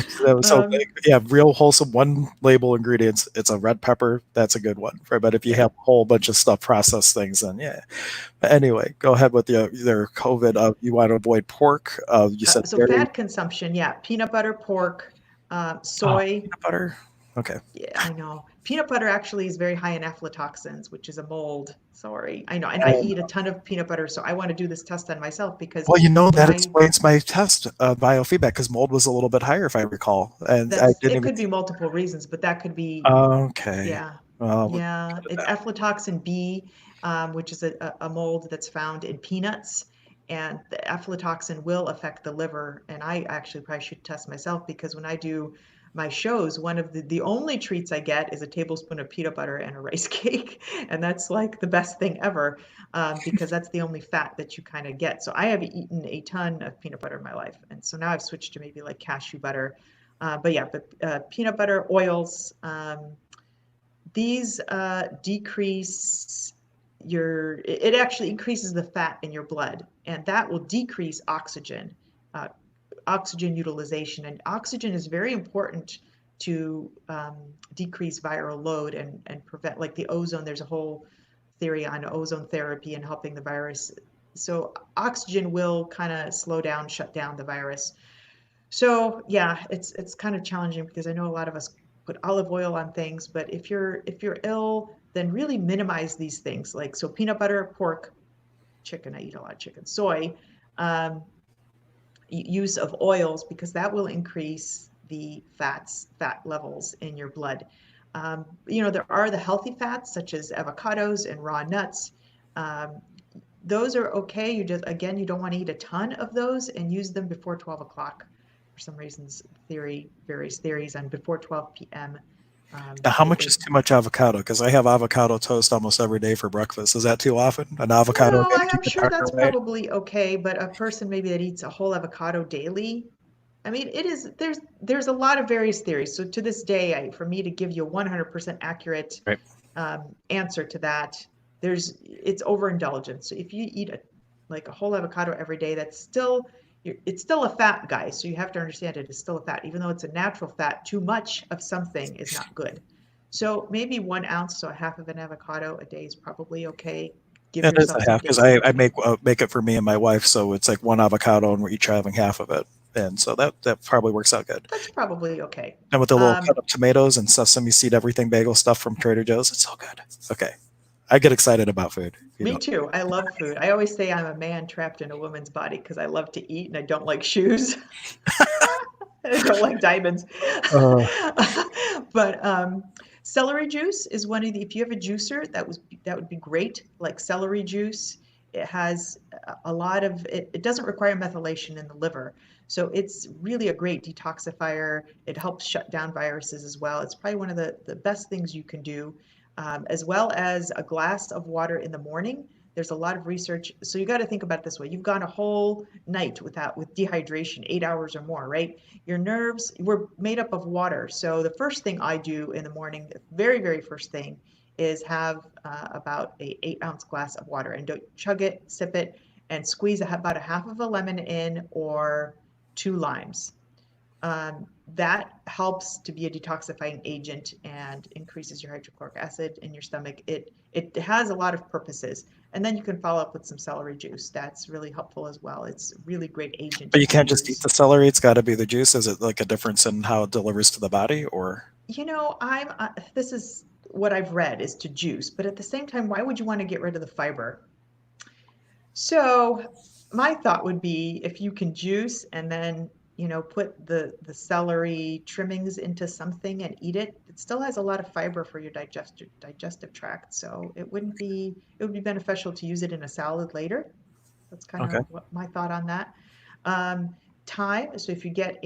So Um, like, yeah, real wholesome one label ingredients. It's a red pepper. That's a good one. Right? But if you yeah. have a whole bunch of stuff, processed things, then yeah. But anyway, go ahead with your COVID. You want to avoid pork. You said So dairy. fat consumption, yeah, peanut butter, pork, Oh, soy. peanut butter. Okay. Yeah, I know. Peanut butter actually is very high in aflatoxins, which is a mold. Sorry. I know. And I Um, eat a ton of peanut butter, so I want to do this test on myself because well, when that I explains my test biofeedback, because mold was a little bit higher, if I recall, and I that's didn't it even. could be multiple reasons, but that could be, Okay. yeah. Well, we'll Yeah. cut it It's down. aflatoxin B, which is a mold that's found in peanuts. And the aflatoxin will affect the liver. And I actually probably should test myself because when I do my shows, one of the only treats I get is a tablespoon of peanut butter and a rice cake. And that's like the best thing ever, because that's the only fat that you kind of get. So I have eaten a ton of peanut butter in my life. And so now I've switched to maybe like cashew butter. But peanut butter, oils, these decrease it actually increases the fat in your blood, and that will decrease uh, oxygen utilization. And oxygen is very important to decrease viral load and prevent, like the ozone. There's a whole theory on ozone therapy and helping the virus. So oxygen will kind of slow down, shut down the virus. So yeah, it's kind of challenging because I know a lot of us put olive oil on things, but if you're ill, then really minimize these things. Like so peanut butter, pork, chicken, I eat a lot of chicken, soy, um, use of oils because that will increase the fat levels in your blood. There are the healthy fats such as avocados and raw nuts. Um, those are okay. You just, again, you don't want to eat a ton of those and use them before 12 o'clock. For some reasons, various theories on before 12 p.m. Now, how much It is too much avocado? Because I have avocado toast almost every day for breakfast. Is that too often? An avocado a No, day to keep I'm the sure doctor that's away? probably okay, but a person maybe that eats a whole avocado daily, I mean, it is there's a lot of various theories. So to this day, for me to give you a 100% accurate Right. answer to that, it's overindulgence. So if you eat like a whole avocado every day, it's still a fat, guy. So you have to understand it is still a fat, even though it's a natural fat. Too much of something is not good. So maybe 1 ounce, so a half of an avocado a day is probably okay. Give It is yourself a some half, because days. I make it for me and my wife, so it's like one avocado and we're each having half of it, and so that probably works out good. That's probably okay. And with the little Um, cut up tomatoes and sesame seed everything bagel stuff from Trader Joe's, it's so good. Okay, I get excited about food. Me too. I love food. I always say I'm a man trapped in a woman's body because I love to eat and I don't like shoes. I don't like diamonds. Uh, But celery juice is one of the, if you have a juicer, that would be great. Like celery juice, it has a lot of it. It doesn't require methylation in the liver, so it's really a great detoxifier. It helps shut down viruses as well. It's probably one of the best things you can do, as well as a glass of water in the morning. There's a lot of research. So you got to think about it this way. You've gone a whole night with dehydration, 8 hours or more, right? Your nerves were made up of water. So the first thing I do in the morning, the very, very first thing, is have about a 8 ounce glass of water and don't chug it, sip it, and squeeze about a half of a lemon in or two limes. That helps to be a detoxifying agent and increases your hydrochloric acid in your stomach. It has a lot of purposes. And then you can follow up with some celery juice. That's really helpful as well. It's a really great agent But you you can can't just eat use. the celery. It's got to be the juice. Is it like a difference in how it delivers to the body, or? I'm this is what I've read is to juice, but at the same time, why would you want to get rid of the fiber? So my thought would be if you can juice and then, put the celery trimmings into something and eat it, it still has a lot of fiber for your digestive tract. So it would be beneficial to use it in a salad later. That's kind Okay. of what my thought on that. Um, Thyme, so if you get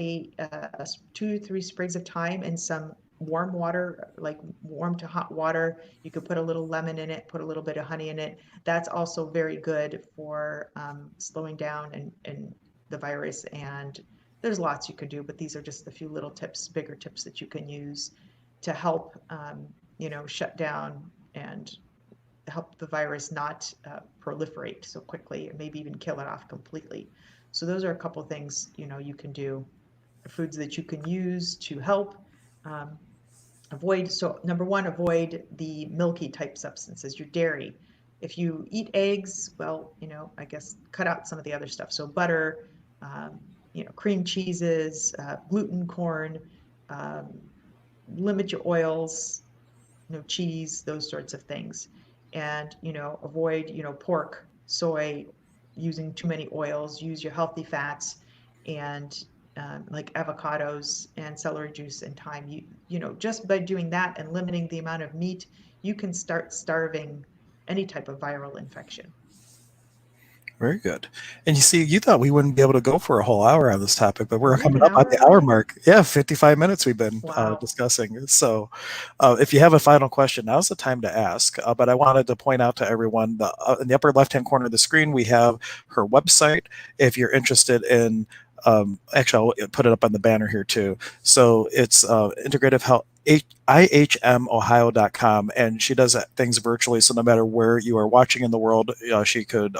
two, three sprigs of thyme in some warm water, like warm to hot water, you could put a little lemon in it, put a little bit of honey in it. That's also very good for slowing down and the virus. And there's lots you could do, but these are just a few little tips, bigger tips that you can use to help, shut down and help the virus not proliferate so quickly, or maybe even kill it off completely. So those are a couple of things you can do, foods that you can use to help um, avoid. So number one, avoid the milky type substances, your dairy. If you eat eggs, well, I guess cut out some of the other stuff. So butter, um, cream cheeses, gluten, corn, um, limit your oils, cheese, those sorts of things. And, avoid, pork, soy, using too many oils, use your healthy fats and like avocados and celery juice and thyme. Just by doing that and limiting the amount of meat, you can start starving any type of viral infection. Very good. And you see, you thought we wouldn't be able to go for a whole hour on this topic, but we're We're at coming an up on hour the hour already? mark. Yeah, 55 minutes we've been Wow. discussing. So, if you have a final question, now's the time to ask. But I wanted to point out to everyone in the upper left hand corner of the screen, we have her website. If you're interested in, actually, I'll put it up on the banner here too. So it's Integrative Health. ihmohio.com, and she does things virtually, so no matter where you are watching in the world, she could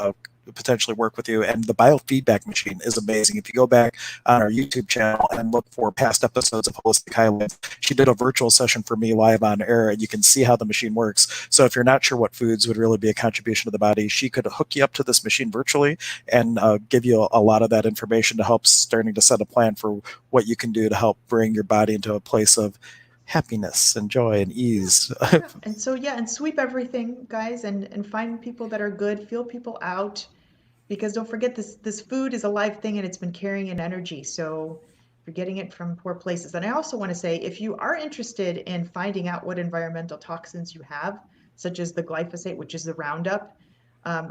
potentially work with you. And the biofeedback machine is amazing. If you go back on our YouTube channel and look for past episodes of Holistic Highlights, she did a virtual session for me live on air, and you can see how the machine works. So if you're not sure what foods would really be a contribution to the body, she could hook you up to this machine virtually and give you a lot of that information to help starting to set a plan for what you can do to help bring your body into a place of happiness and joy and Yeah. ease. Yeah. And so, yeah, and sweep everything, guys, and find people that are good, feel people out, because don't forget this food is a live thing and it's been carrying an energy. So you're getting it from poor places. And I also want to say, if you are interested in finding out what environmental toxins you have, such as the glyphosate, which is the Roundup,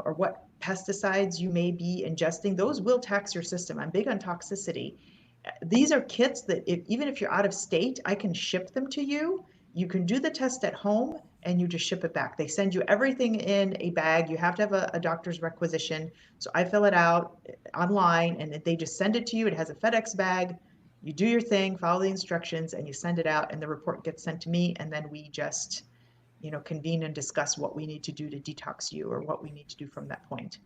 or what pesticides you may be ingesting, those will tax your system. I'm big on toxicity. These are kits that even if you're out of state, I can ship them to you. You can do the test at home and you just ship it back. They send you everything in a bag. You have to have a doctor's requisition. So I fill it out online and they just send it to you. It has a FedEx bag. You do your thing, follow the instructions, and you send it out, and the report gets sent to me. And then we just, convene and discuss what we need to do to detox you or what we need to do from that point.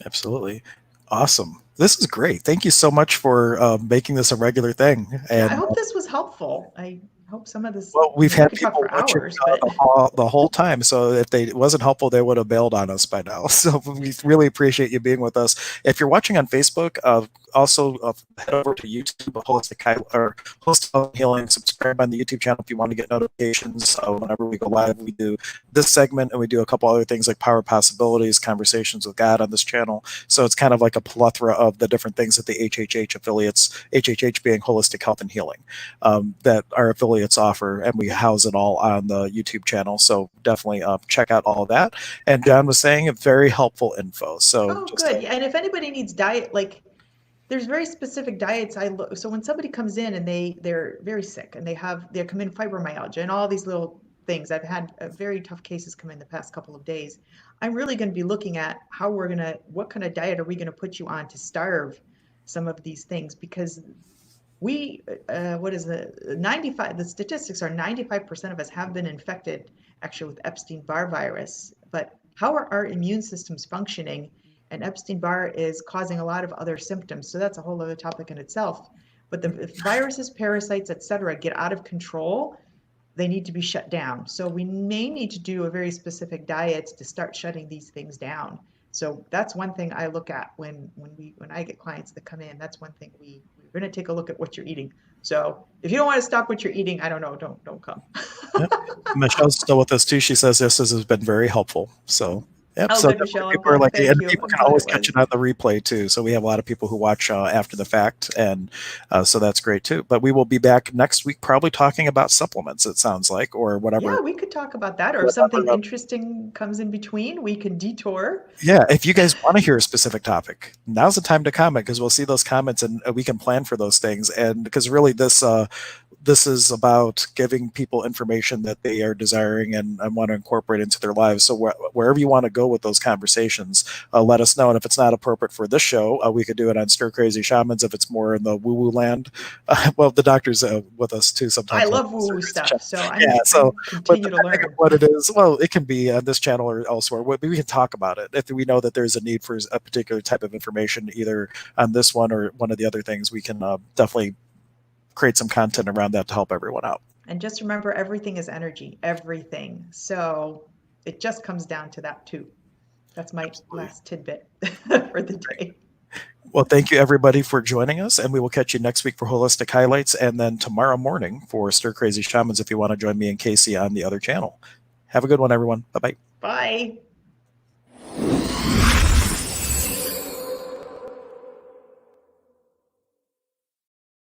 Absolutely. Awesome. This is great. Thank you so much for making this a regular thing. Yeah, I And hope this was helpful. I hope some of this, well, we've we had could talk people for watching hours, but the whole time. So if they it wasn't helpful, they would have bailed on us by now. So we really appreciate you being with us. If you're watching on Facebook, also head over to YouTube, or Holistic Health and Healing. Subscribe on the YouTube channel if you want to get notifications whenever we go live. We do this segment and we do a couple other things like Power Possibilities, Conversations with God on this channel. So it's kind of like a plethora of the different things that the HHH affiliates, HHH being Holistic Health and Healing, that our affiliates offer, and we house it all on the YouTube channel. So definitely check out all of that. And John was saying, very helpful info. So oh, just good. Yeah, and if anybody needs diet, like there's very specific diets I look. So when somebody comes in and they're very sick and they come in fibromyalgia and all these little things. I've had very tough cases come in the past couple of days. I'm really going to be looking at what kind of diet are we going to put you on to starve some of these things, because we what is the 95 the statistics are 95% of us have been infected actually with Epstein-Barr virus, but how are our immune systems functioning? And Epstein-Barr is causing a lot of other symptoms, so that's a whole other topic in itself. But if viruses, parasites, etc., get out of control, they need to be shut down. So we may need to do a very specific diet to start shutting these things down. So that's one thing I look at when I get clients that come in. That's one thing we're going to take a look at what you're eating. So if you don't want to stop what you're eating, I don't know, don't come. Yep. Michelle's still with us too. She says this has been very helpful. So, yep. Oh, So good, definitely Michelle. I'm people are glad. like, Thank and you. people I'm can glad it always catch it was. on the replay too. So we have a lot of people who watch after the fact, and so that's great too. But we will be back next week, probably talking about supplements. It sounds like, or Yeah, whatever. we could talk about that. Or if something Whatever. interesting comes in between, we can detour. Yeah, if you guys want to hear a specific topic, now's the time to comment because we'll see those comments and we can plan for those things. And because really, this is about giving people information that they are desiring and want to incorporate into their lives. So wherever you want to go with those conversations, let us know. And if it's not appropriate for this show, we could do it on Stir Crazy Shamans if it's more in the woo woo land. Well, the doctor's with us too I sometimes. love woo-woo stuff, so Yeah, so I'm but continue to depending on learn. what it is, well, it can be on this channel or elsewhere. We can talk about it if we know that there's a need for a particular type of information, either on this one or one of the other things. We can definitely create some content around that to help everyone out. And just remember, everything is energy, everything. So it just comes down to that too. That's my Absolutely. last tidbit for the day. Well, thank you everybody for joining us, and we will catch you next week for Holistic Highlights, and then tomorrow morning for Stir Crazy Shamans if you want to join me and Casey on the other channel. Have a good one, everyone. Bye bye. Bye.